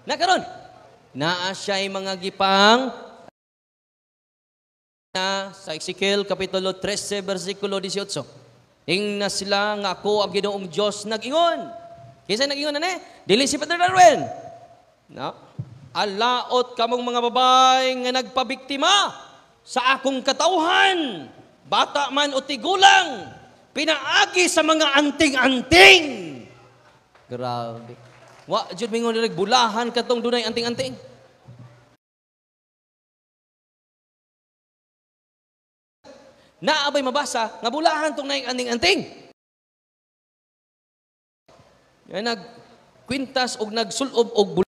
nakaron naa siya'y mga gipang na sa Ezekiel Kapitulo 13 versikulo 18. Ingna sila nga ako ang Ginoong Diyos nag-ingon. Kinsa nag-ingon na dili si Father Darwin. No? Alaot kamong mga babae nga nagpabiktima sa akong katauhan, bata man o tigulang, pinaagi sa mga anting-anting. Grabe. Wa jud mingon diri bulahan katong dunay anting-anting. Naabay mabasa nga bulahan tong nay anting-anting. Yan nagkwintas og nagsulob og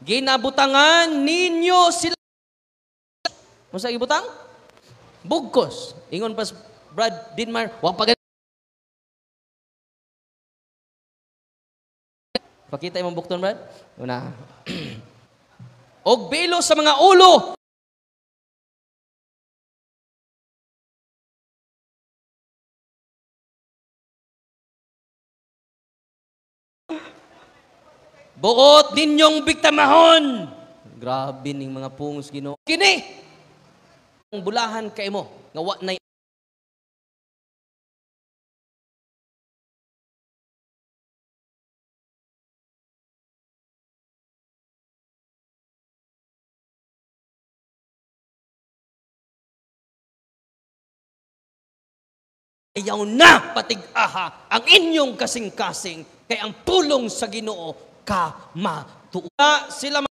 ginabutangan ninyo sila. Masa gibutang? Bugkos. Ingon pas Brad Dinmar, wa pa pakita imong bukton, Brad. Una. Og belo sa mga ulo. Buot ninyong biktamahon. Grabe ning mga pungos Ginoo. Kini ang bulahan kay mo nga wa nay ayaw na patig-aha ang inyong kasing-kasing kay ang pulong sa Ginoo kamatuwa sila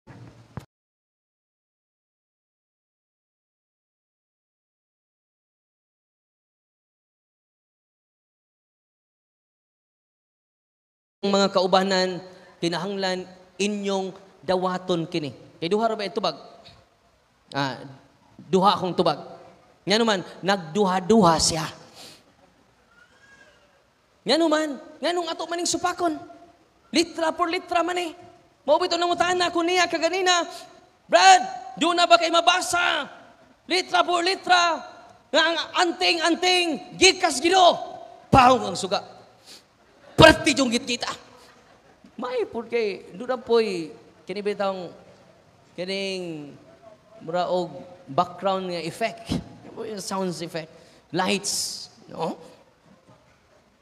mga kaubanan kinahanglan inyong dawaton kini. Kay duha ra ba itubag? Duha akong tubag. Ngano man nagduha-duha siya. Nganong ato maning supakon. Litra por litra man eh. Mao bitaw nangutana ko niya kaganina. Brad, do na ba kay mabasa? Litra por litra. Nga ang anting-anting gikas Ginoo. Pahong ang suga. Perti jong kita. May pud kay do na poy kini bitang kining mura og background nga effect. Sounds effect. Lights, no?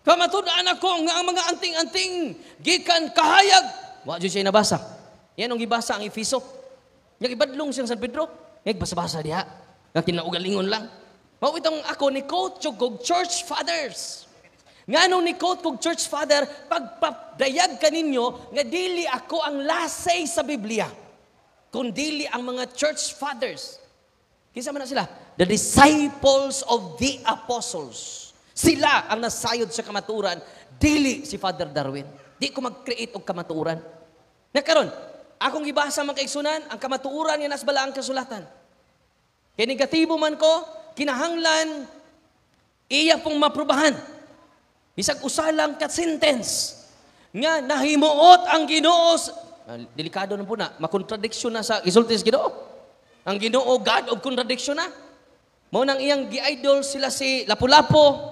Kamatud-an ako nga ang mga anting-anting gikan kahayag. Wa jud siya nabasa. Yan ang gibasa ang Efeso. Nga ibadlong siyang San Pedro. Nga basa-basa diha. Nga kinaugalingon lang. Mao itong ako ni quote og church fathers. Nganong ni quote kog church father pagpadayag kaninyo nga dili ako ang lasay sa Biblia. Kundili ang mga church fathers. Kinsa man na sila? The disciples of the apostles. Sila ang nasayod sa kamaturan, dili si Father Darwin. Di ko mag-create og kamaturan. Nakaron, akong gibasa man kaigsunan, ang kamaturan nga nas balaang kasulatan. Kay negatibo man ko, kinahanglan iya pong maprubahan. Bisag usalang kat sentence nga nahimuot ang Ginoo. Delikado na po na, makontradiksyon na sa isultis Ginoo. Ang Ginoo God of contradiction na. Mao nang iyang gi-idol sila si Lapu-Lapu.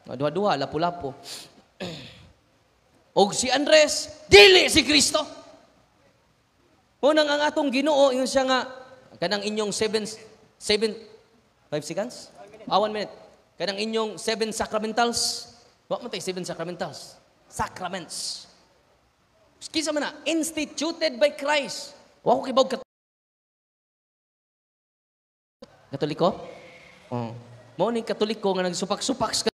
Duha-duha, Lapu-Lapu. Og si Andres, dili si Kristo. Unang ang atong Ginoo, ingon siya nga, kanang inyong 5 seconds? 1 minute. Kanang inyong 7 sacramentals. Wa man tay 7 sacramentals. Sacraments. Kisa man na, instituted by Christ. Wa ko kibog Katoliko? Oh. Mao ni Katoliko nga nagsupak-supak sa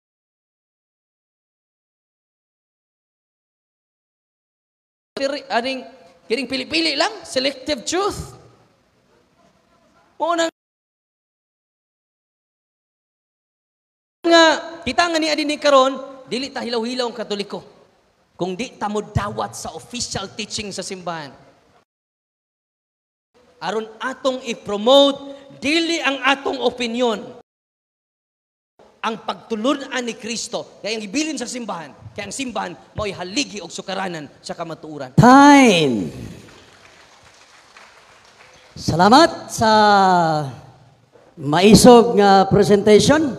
kiring pili-pili lang, selective truth. Mao nang nga kita nga ni adini karon, dili ta hilaw-hilaw ang Katoliko. Kung di ta modawat sa official teaching sa simbahan. Aron atong i-promote dili ang atong opinion. Ang pagtulunan ni Kristo, kaya ang ibilin sa simbahan, kaya ang simbahan mao'y haligi og sukaranan sa kamatuuran. Time! Salamat sa maisog nga presentation.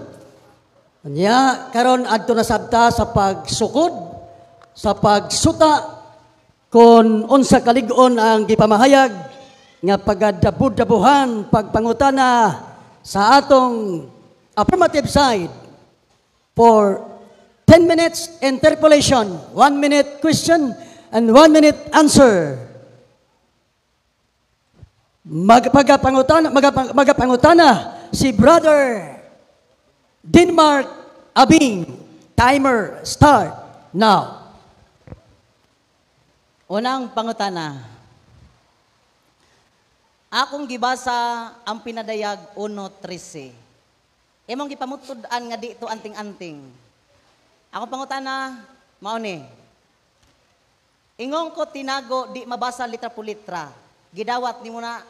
Nya karon adto na sabta sa pagsukod, sa pagsuta kon unsa kalig-on ang gipamahayag nga pagadabud-dabuhan pagpangutana sa atong affirmative side for 10 minutes interpolation, 1 minute question, and 1 minute answer. Magapangutana si Brother Denmark Abing, timer, start, now. Unang pangutana. Akong gibasa ang pinadayag 1:13. Imong gipamutud-an nga di to anting-anting. Akong pangutana, mao ni. Ingong ko tinago di mabasa litra po litra. Gidawat nimo na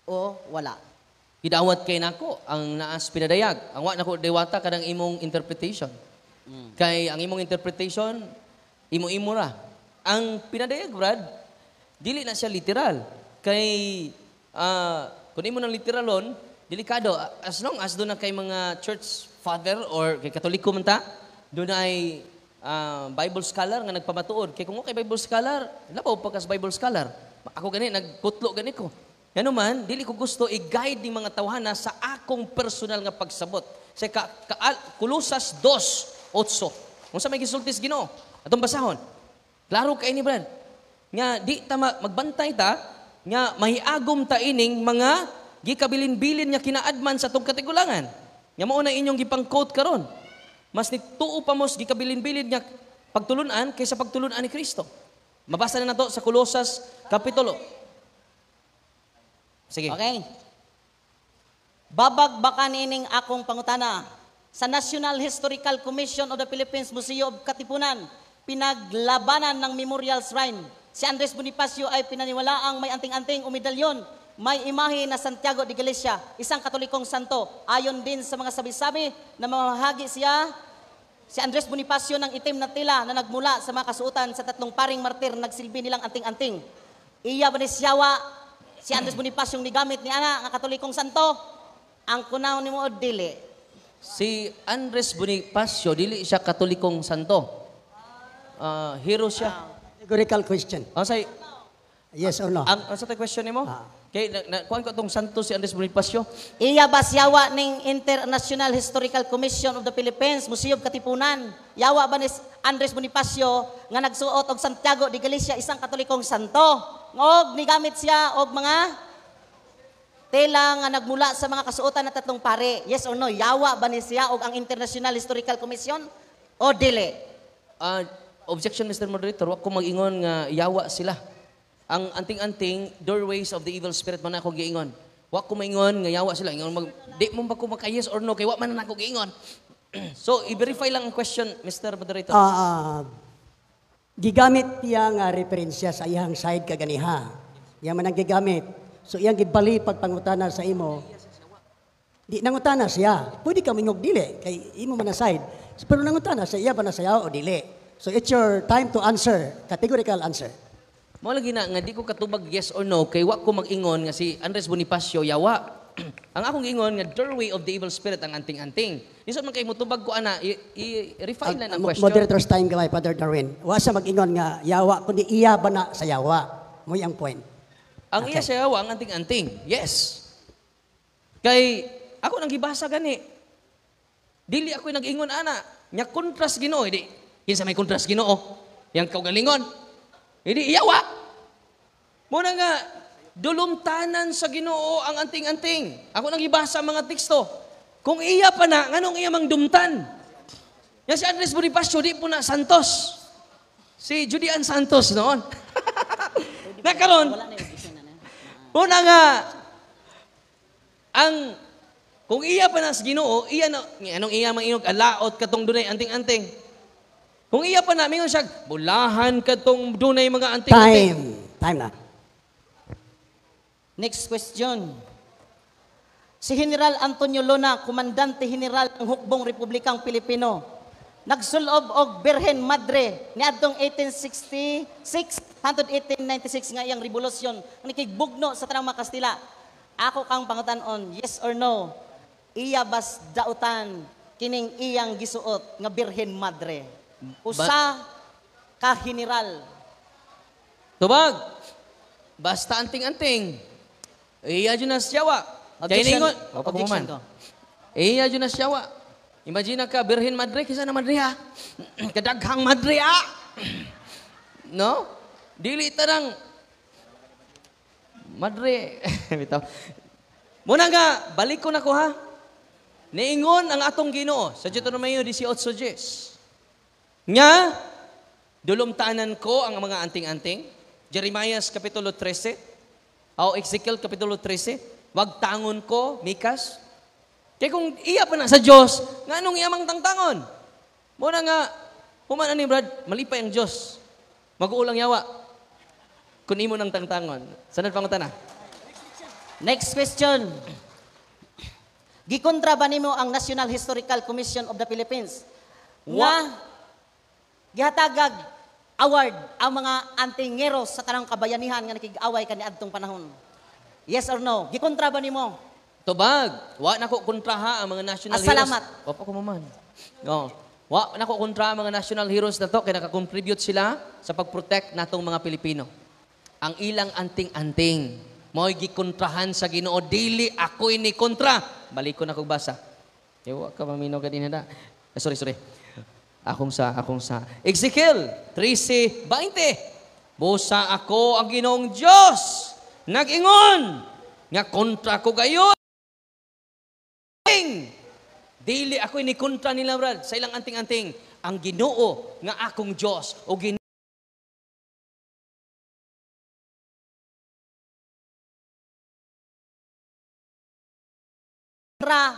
o wala. Gidawat kay nako ang naas pinadayag. Ang wa nako dewata kadang imong interpretation. Kay ang imong interpretation imo-imo ra. Ang pinadayag, Brad, dili na siya literal. Kay kung imo nang literalon, delikado. As long as doon na kay mga church father or kay katoliko man ta, doon ay Bible scholar nga nagpamatuod. Kay kung kay Bible scholar, labaw pa kas Bible scholar. Ako gani nagputlo gani ko. Yan man, dili ko gusto i-guide ng mga tawhana sa akong personal nga pagsabot. Sa Kolosas 2:8. Kung sa may gisultis Ginoo, atong basahon. Klaro kay ni Brad. Nga di ta magbantay ta nga mahiagom ta ining mga gikabilin-bilin nga kinaadman sa tong katigulangan. Nga mao na inyong gipang-quote karon. Mas nituo pa mos gikabilin-bilin nga pagtulunan kaysa pagtulunan ni Kristo. Mabasa na nato sa Kolosas kapitulo. Sige. Okay. Babagbakan ining akong pangutana. Sa National Historical Commission of the Philippines Museum of Katipunan, pinaglabanan ng Memorial Shrine. Si Andres Bonifacio ay pinaniwalaang may anting-anting o medalyon. May imahe na Santiago de Galicia, isang katolikong santo. Ayon din sa mga sabi-sabi na mamahagi siya, si Andres Bonifacio ng itim na tela na nagmula sa mga kasuotan sa tatlong paring martir nagsilbi nilang anting-anting. Iya ba ni siyawa, si Andres Bonifacio ni gamit ni ana nga katolikong santo? Ang kunaw ni mo dili. Si Andres Bonifacio, dili siya katolikong santo. Hero siya. Categorical question. Say, Yes or no? ang sa question nimo? Kay kuan ko tong santo si Andres Bonifacio. Iya ba siyawa ning International Historical Commission of the Philippines Museum of Katipunan? Yawa ba ni Andres Bonifacio nga nagsuot og Santiago de Galicia, isang katolikong santo? Og nigamit siya og mga tela nga nagmula sa mga kasuotan na tatlong pare. Yes or no? Yawa ba ni siya og ang International Historical Commission o dili? Objection, Mr. Moderator. Wa ko mag-ingon nga yawa sila. Ang anting-anting doorways of the evil spirit man ako giingon. Wa ko maingon nga yawa sila. Ingon di mo ba ko maka-yes or no kay wa man ako giingon. So, i-verify lang ang question, Mr. Moderator. Gigamit niya nga referensya sa iyang side kaganiha. Yan man ang gigamit. So, iyang gibali pagpangutana sa imo. Di nangutana siya. Pwede ka mingog dili. Kay imo man na side. Pero nangutana sa iya ba na saya o dili. So, it's your time to answer. Categorical answer. Mao lagi na nga di ko katubag yes or no kay wa ko mag-ingon nga si Andres Bonifacio yawa. Ang akong ingon nga doorway of the evil spirit ang anting-anting. Lisod man kay motubag ko ana i-refine lang ang question. Moderator's time gamay, Father Darwin. Wa sa mag-ingon nga yawa kundi iya ba na sa yawa. Mo ang point. Ang iya sa yawa ang anting-anting. Yes. Kay ako nang gibasa gani. Dili ako nag-ingon ana. Nya kontras Ginoo di. Kinsa may kontras Ginoo? Yang kaugalingon. Hindi iyawa. Muna nga, dulumtanan sa Ginoo ang anting-anting. Ako nang ibasa ang mga teksto. Kung iya pa na, nganong iya mang dumtan? Yan si Andres Bonifacio, di po na Santos. Si Julian Santos noon. Nakaroon. Muna nga, kung iya pa na sa Ginoo, iya na, anong iya mang inog, alaot katong dunay anting-anting. Kung iya pa namin siya, bulahan ka tong dunay mga anting-anting. Time na. Next question. Si General Antonio Luna, Komandante General ng Hukbong Republikang Pilipino, nagsulob og Birhen Madre ni adtong 1866 hangtod 1896 nga iyang revolusyon ang nikigbugno sa tanang mga Kastila. Ako kang pangutan-on, yes or no? Iya bas dautan kining iyang gisuot nga Birhen Madre. Usa ka general. Tubag. Basta anting-anting. Iya dyan na siyawa. Objection ko. Iya dyan na siyawa. Imagine ka, Birhen Madre, kisa na Madre ha? Kadaghang Madre ha? No? Dili tarang Madre. Bitaw. Muna nga, balik ko na ko ha. niingon ang atong Ginoo sa Deuteronomio 18:10. Nga, dulumtanan ko ang mga anting-anting. Jeremiah Kapitulo 13, o Ezekiel Kapitulo 13, wag tangon ko, Mikas. Kaya kung iya pa na sa Diyos, nga anong iyamang tangtangon? Muna nga, human ni Brad, malipay ang Diyos. Mag-uulang yawa. Kung imo ng tangtangon. Sanad pangutan na. Next question. Gikontra ba nimo ang National Historical Commission of the Philippines nga gihatagag award ang mga antingeros sa tanang kabayanihan nga nakig-away kaniadtong panahon? Yes or no? Gikontra ba nimo? Tubag, wa nako kontraha ang mga national Salamat. heroes. Opo ko maman. No. Wa nako kontra ang mga national heroes na to kay naka-contribute sila sa pag-protect natong mga Pilipino. Ang ilang anting-anting mo'y gikontrahan sa Ginoo, dili ako'y ni kontra. Balik ko na kong basa. Ewa ka mamino ganina na. Sorry. Akong sa. Ezekiel 13:20. Busa ako ang Ginoong Diyos. Nag-ingon. Nga kontra ko gayon. Dili ako'y ni kontra nila, brad. Sa ilang anting-anting. Ang Ginoo nga akong Diyos. O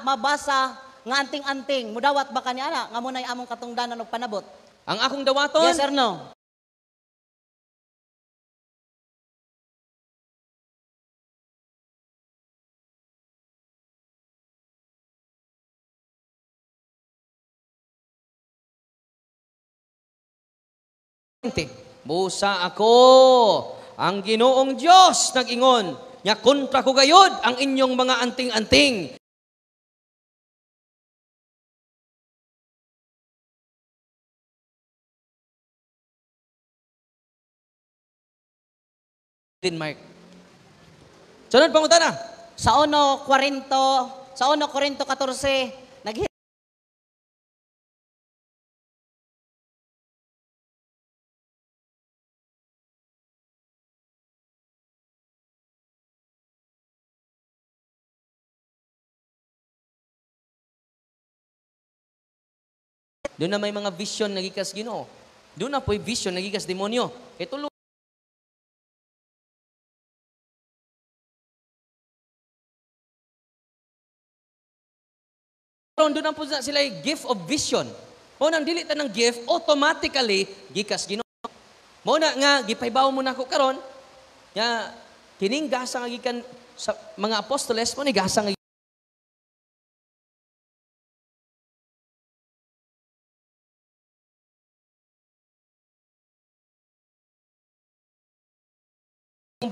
mabasa nga anting-anting mudawat ba kaniya na nga munay among katungdanan og panabot? ang akong dawaton. Yes or no? Busa ako ang Ginoong Diyos nag-ingon. Nya kontra ko gayod ang inyong mga anting-anting. Denmark. Sunod pangutan na. Sa 1 Korinto 14, Doon na may mga vision nagikas Ginoo. Doon na po'y vision nagikas demonyo. Ito doon na po sila gift of vision. O nang dili ta ng gift, automatically gikas Ginoo. Mo na nga gipaybaw mo na ko karon. Ya kining gasa nga gikan sa mga apostoles mo ni gasa nga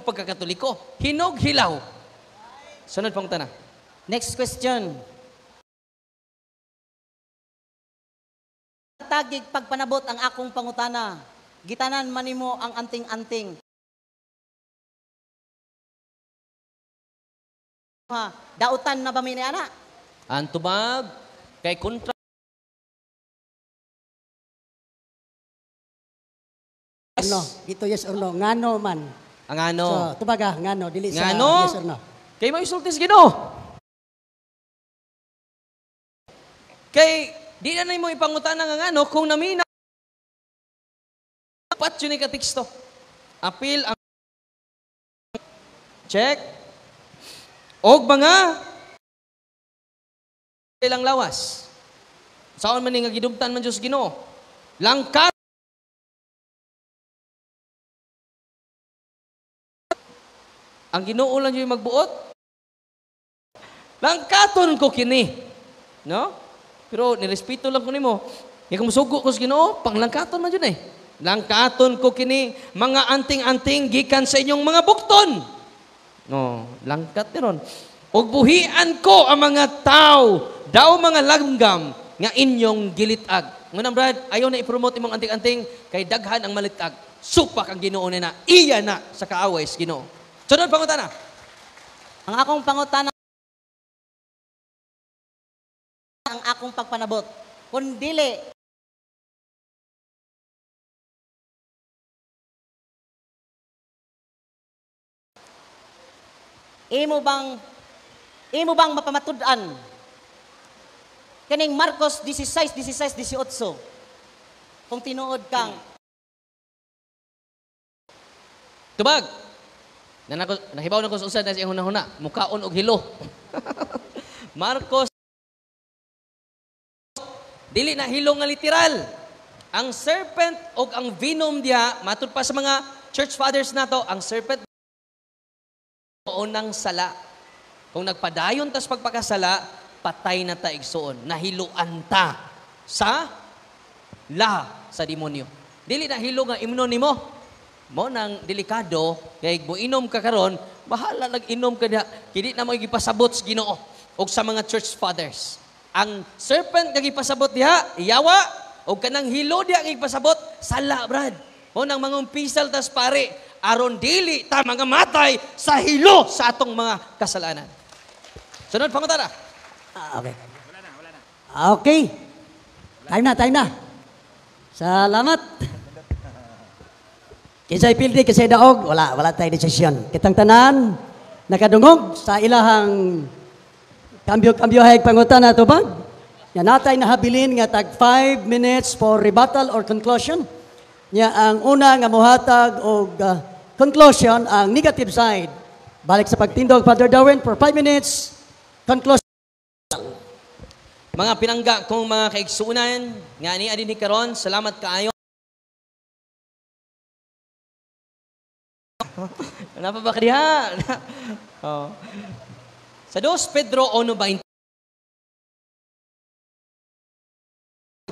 pagkakatoliko. Hinog hilaw. Sunod pang tanah. next question. Tagig pagpanabot ang akong pangutana. Gitanan man nimo ang anting-anting. Ha, dautan na ba mi ni ana? Ang tubag kay kontra No, dito yes or no. Ngano man. ang ano. So, tubaga, ngano. Dili sa Ngano? yes or no. Kay maisultis Ginoo. Kay di na mo ipangutana nga ngano kung namina dapat yun ka teksto. Apil ang check. Og mga ilang lawas. Saon man ni nga gidumtan man Dios Ginoo. Langkat ang Ginoo lang yung magbuot. Langkaton ko kini. No? Pero nirespeto lang ko nimo. Kaya kung musugo ko sa Ginoo, panglangkaton man yun eh. Langkaton ko kini, mga anting-anting gikan sa inyong mga bukton. No, langkat ni ron. Og buhian ko ang mga tao, daw mga langgam, nga inyong gilitag. Ngunang brad, ayaw na ipromote imong anting-anting, kay daghan ang malitag. Supak ang Ginoo na, iya na sa kaaway sa Ginoo. Sunod pangutana. Ang akong pangutana ang akong pagpanabot. Kung dili imo bang mapamatud-an Kaning Marcos 16:18. Kung tinuod kang Tubag. Nahibaw na ko sa usan na siyang hunahuna. Mukaon og hilo. Marcos. Dili na hilo nga literal. Ang serpent o ang venom diha, matud pa sa mga church fathers nato, ang serpent o nang sala. Kung nagpadayon tas pagpakasala, patay na ta igsoon. Nahiluan ta sa sa demonyo. Dili na hilo nga imnon nimo. Mo nang delikado, kay mo inom ka karon, bahala nag-inom ka diha. Kini na mo gipasabot sa Ginoo o sa mga church fathers. Ang serpent nga gipasabot diha, iyawa, o kanang hilo diha nga gipasabot, sala, brad. O nang mangumpisal tas pare, aron dili ta mga matay sa hilo sa atong mga kasalanan. Sunod pangutana. Okay. Okay. Time na. Salamat. Kisay pildi, kisay daog, wala tayo desisyon. Kitang tanan, nakadungog sa ilahang kambyo hayag pangutana to ba? Yan natay nahabilin nga tag 5 minutes for rebuttal or conclusion. Nya ang una nga mohatag og conclusion ang negative side. Balik sa pagtindog, Father Darwin, for 5 minutes, conclusion. Mga pinangga kong mga kaigsuunan, nga ni adin karon, salamat kaayo. Ano pa ba kadiha? Oh. Sa 2 Pedro 1:20,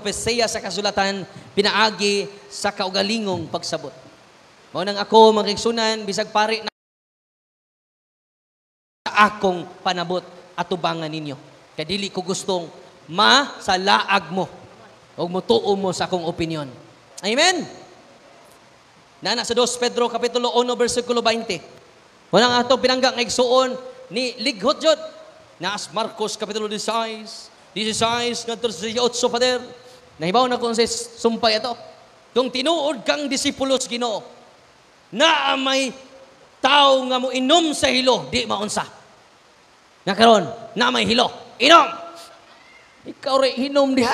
Peseya sa kasulatan, pinaagi sa kaugalingong pagsabot. Mao nang ako, mga kaigsuunan, bisag pare na akong panabot at tubangan ninyo. Kaya dili ko gustong sa laag mo o mutuo mo sa akong opinion. Amen? Nana sa 2 Pedro kapitulo 1 versikulo 20. Walang atong pinangga nga igsuon ni lighot jud. Naas Marcos kapitulo 16 ngadto sa 18 Father. Nahibaw na kung sa sumpay ato. Kung tinuod kang disipulos Ginoo, na may tao nga mo inom sa hilo, di maunsa. Nga karon, na may hilo, inom. Ikaw rin hinom diha.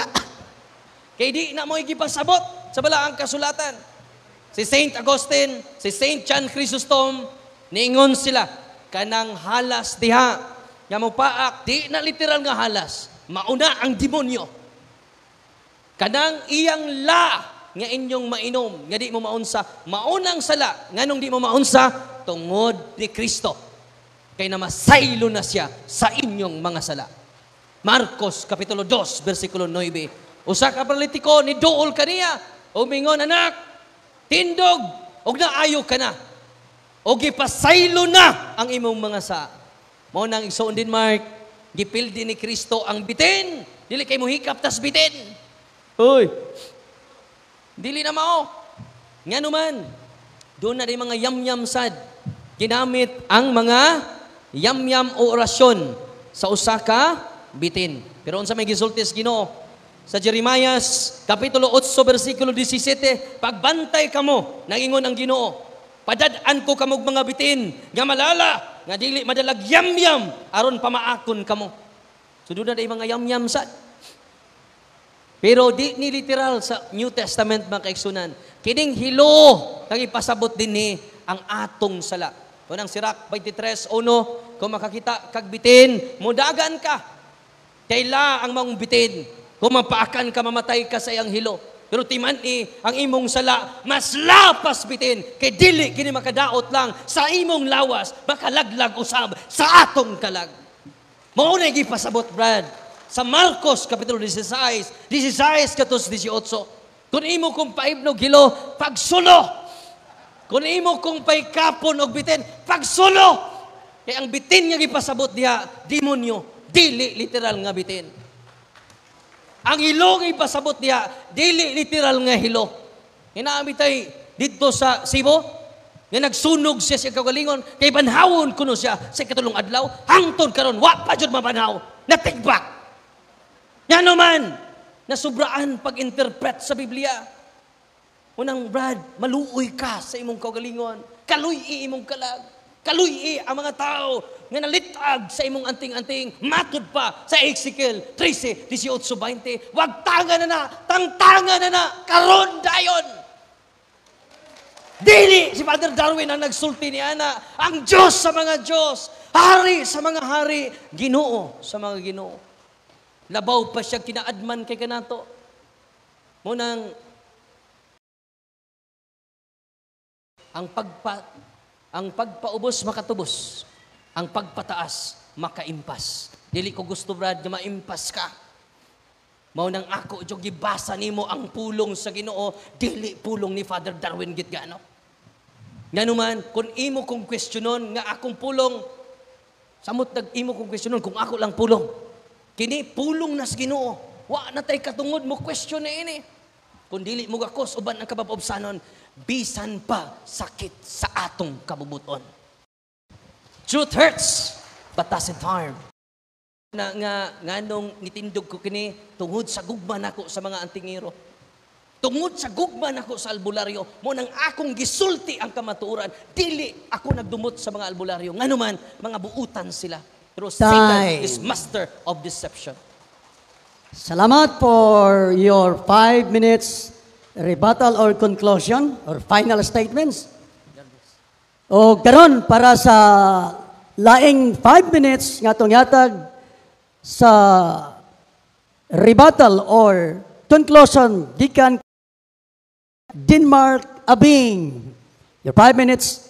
Kay di na mo igipasabot sa balaang kasulatan. Si Saint Augustine, si Saint John Chrysostom, niingon sila, kanang halas diha, nga mo paak, di na literal nga halas, mauna ang demonyo. Kanang iyang nga inyong mainom, nga di mo maunsa, maunang sala, nga nung di mo maunsa, tungod ni Kristo. Kay namasaylo na siya sa inyong mga sala. Marcos kapitulo 2 versikulo 9. Usa ka paralitiko ni duol kaniya, umingon anak, tindog, og naayo ka na. O gipasaylo na ang imong mga sa. Mao nang igsoon din Mark, gipildi ni Kristo ang bitin. Dili kay mo hikap tas bitin. Hoy. Dili na mao. Ngano man, doon na di mga yamyam sad. Ginamit ang mga yamyam o orasyon sa usa ka bitin. Pero unsa may gisulti sa Ginoo? Sa Jeremiah kapitulo 8 versikulo 17, pagbantay kamo, nangingon ang Ginoo, padad-an ko kamog mga bitin, nga malala, nga dili madalag yamyam, aron pamaakon kamo. So doon na mga yamyam sad. Pero di ni literal sa New Testament mga kaigsunan. Kining hilo, nagipasabot din ni ang atong sala. Unang Sirak 23:1, kung makakita kag bitin, mudagan ka. Kaila ang mga bitin. Kung mapaakan ka, mamatay ka sa iyang hilo. Pero timan ang imong sala, mas lapas bitin, kay dili kini makadaot lang sa imong lawas, makalaglag usab sa atong kalag. Mao na gipasabot, Brad, sa Marcos kapitulo 16 katos 18. Kung imo kung paibnog hilo, pagsulo. Kung imo kung paikapon og bitin, pagsulo. Kay ang bitin nga gipasabot diha, demonyo, dili literal nga bitin. Ang hilo nga ipasabot niya, dili literal nga hilo. Inaambitay dito sa Cebu, nga nagsunog siya sa kagalingon, kay banhawon kuno siya sa katulong adlaw, hangtod karon wa pa jud mabanhaw, natigbak. Yan naman, nasubraan pag-interpret sa Biblia. Unang Brad, maluoy ka sa imong kagalingon, kaluy imong kalag, Kaluy ang mga tao nga nalitag sa imong anting-anting, matud pa sa Ezekiel 13, 18, 20. Wag tanga na, tangtanga na, karon dayon. Dili si Father Darwin ang nagsulti ni Ana, ang Diyos sa mga Diyos, hari sa mga hari, Ginoo sa mga Ginoo. Labaw pa siya kinaadman kay kanato. Munang ang pagpaubos makatubos, ang pagpataas makaimpas. Dili ko gusto, Brad, na maimpas ka. Mao nang ako jud gibasa nimo ang pulong sa Ginoo, dili pulong ni Father Darwin Gitgano. Nganuman kung imo kong questionon nga akong pulong, samot imo kong questionon kung ako lang pulong. Kini pulong na sa Ginoo. Wa na tay katungod mo question na ini. Kung dili mo gakos uban ang kababobsanon, bisan pa sakit sa atong kabubuton. Truth hurts, but doesn't harm. Nga nung nitindog ko kini tungod sa gugma nako sa mga antingero. Tungod sa gugma nako sa albularyo, mo nang akong gisulti ang kamatuoran, dili ako nagdumot sa mga albularyo. Nganuman, mga buutan sila. Pero Satan is master of deception. Salamat for your 5 minutes rebuttal or conclusion or final statements. O karon para sa laing 5 minutes nga tong yatag sa rebuttal or conclusion gikan Denmark Abing. Your 5 minutes.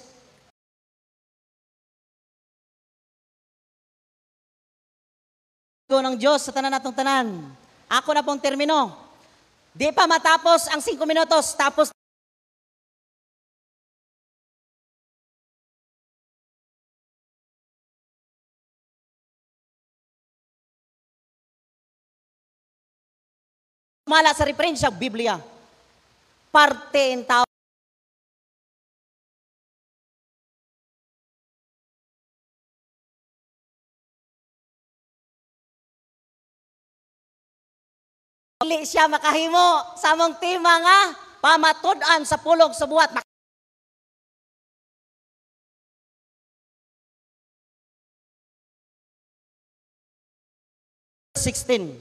Ng Diyos sa tanan natong tanan. Ako na pong termino. Di pa matapos ang 5 minutos, tapos mala sa reference sa Biblia. Parte in tao. Dili siya makahimo sa among tema nga pamatud-an sa pulong sa buhat. 16.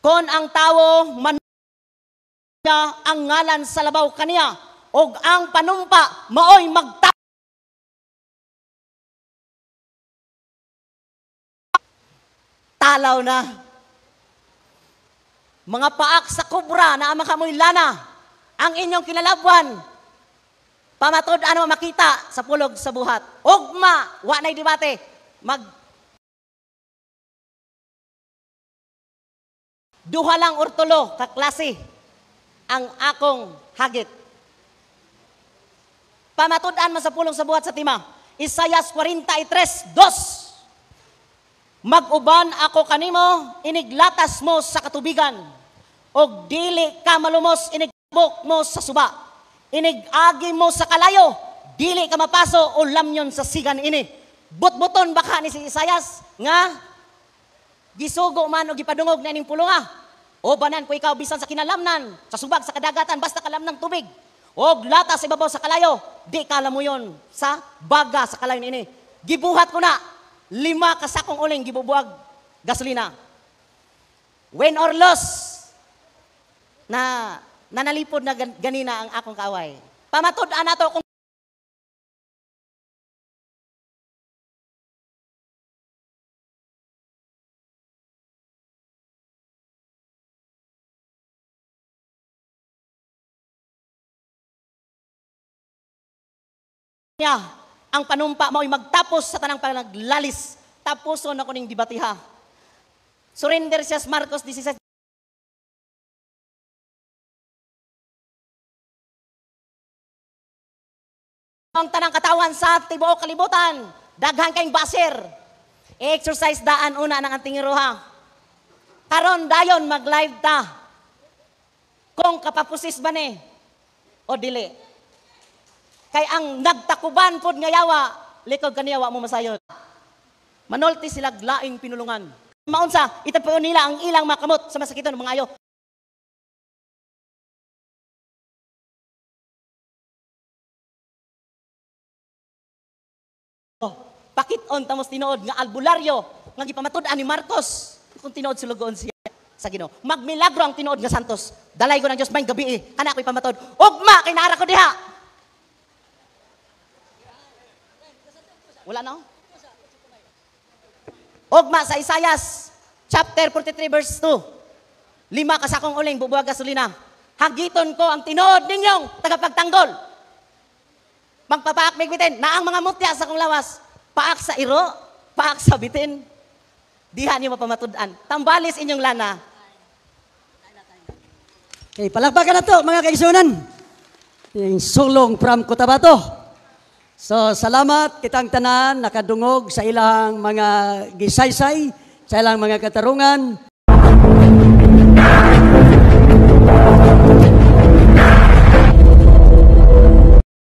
Kon ang tawo man niya ang ngalan sa labaw kaniya og ang panumpa maoy talaw na. Mga paak sa kubra na amang kamoy lana, ang inyong kinalabwan, pamatud-an mo makita sa pulog sa buhat. Ugma, wa na'y debate, duha lang ortulo kaklase ang akong hagit. Pamatud-an mo sa pulong sa buhat sa tima. Isaias 43:2. Mag-uban ako kanimo, iniglatas mo sa katubigan, og dili ka malumos, inigbok mo sa suba. Inigagi mo sa kalayo, dili ka mapaso o lamyon sa sigan ini. Butbuton baka ni si Isaias nga gisugo man o gipadungog na ining pulunga. O banan ko ikaw bisan sa kinalamnan, sa subag, sa kadagatan, basta kalam ng tubig. O latas sa ibabaw sa kalayo, di ka mo yun sa baga sa kalayo ini. Gibuhat ko na, 5 kasakong uling gibubuag gasolina. Win or loss, na nanalipod na ganina ang akong kaaway. Pamatud-an nato kung ang panumpa mao'y magtapos sa tanang panaglalis. Tapuson ako ning dibatiha. Surrender siya sa Marcos 16. Ang tanang katawan sa tibuok kalibutan, daghan kayong baser. I-exercise daan una ng ating iruha. Karon dayon mag-live ta. Kung kapapusis ba ni o dili. Kay ang nagtakuban pod nga yawa, likod kaniya wa mo masayod. Manolti sila laing pinulungan. Maunsa, itapayon nila ang ilang makamot sa masakiton mga ayo. Pakiton tamos tinuod nga albularyo nga gipamatud-an ni Marcos kung tinuod sulugon siya sa Ginoo. Magmilagro ang tinuod nga santos. Dalay ko ng Dios may gabi kana ako'y pamatod. Ugma kay naara ko diha. Wala na? Ugma sa Isaias chapter 43 verse 2. 5 kasakong uling bubuwag gasolina. Hagiton ko ang tinuod ninyong tagapagtanggol. Magpapaak migbitin na ang mga mutya sa kong lawas. Paak sa iro, paak sa bitin. Diha niyo mapamatud-an. Tambalis inyong lana. Okay, palakpakan na to, mga kaigsunan. Yung sulong from Cotabato. So, salamat kitang tanan, nakadungog sa ilang mga gisaysay, sa ilang mga katarungan.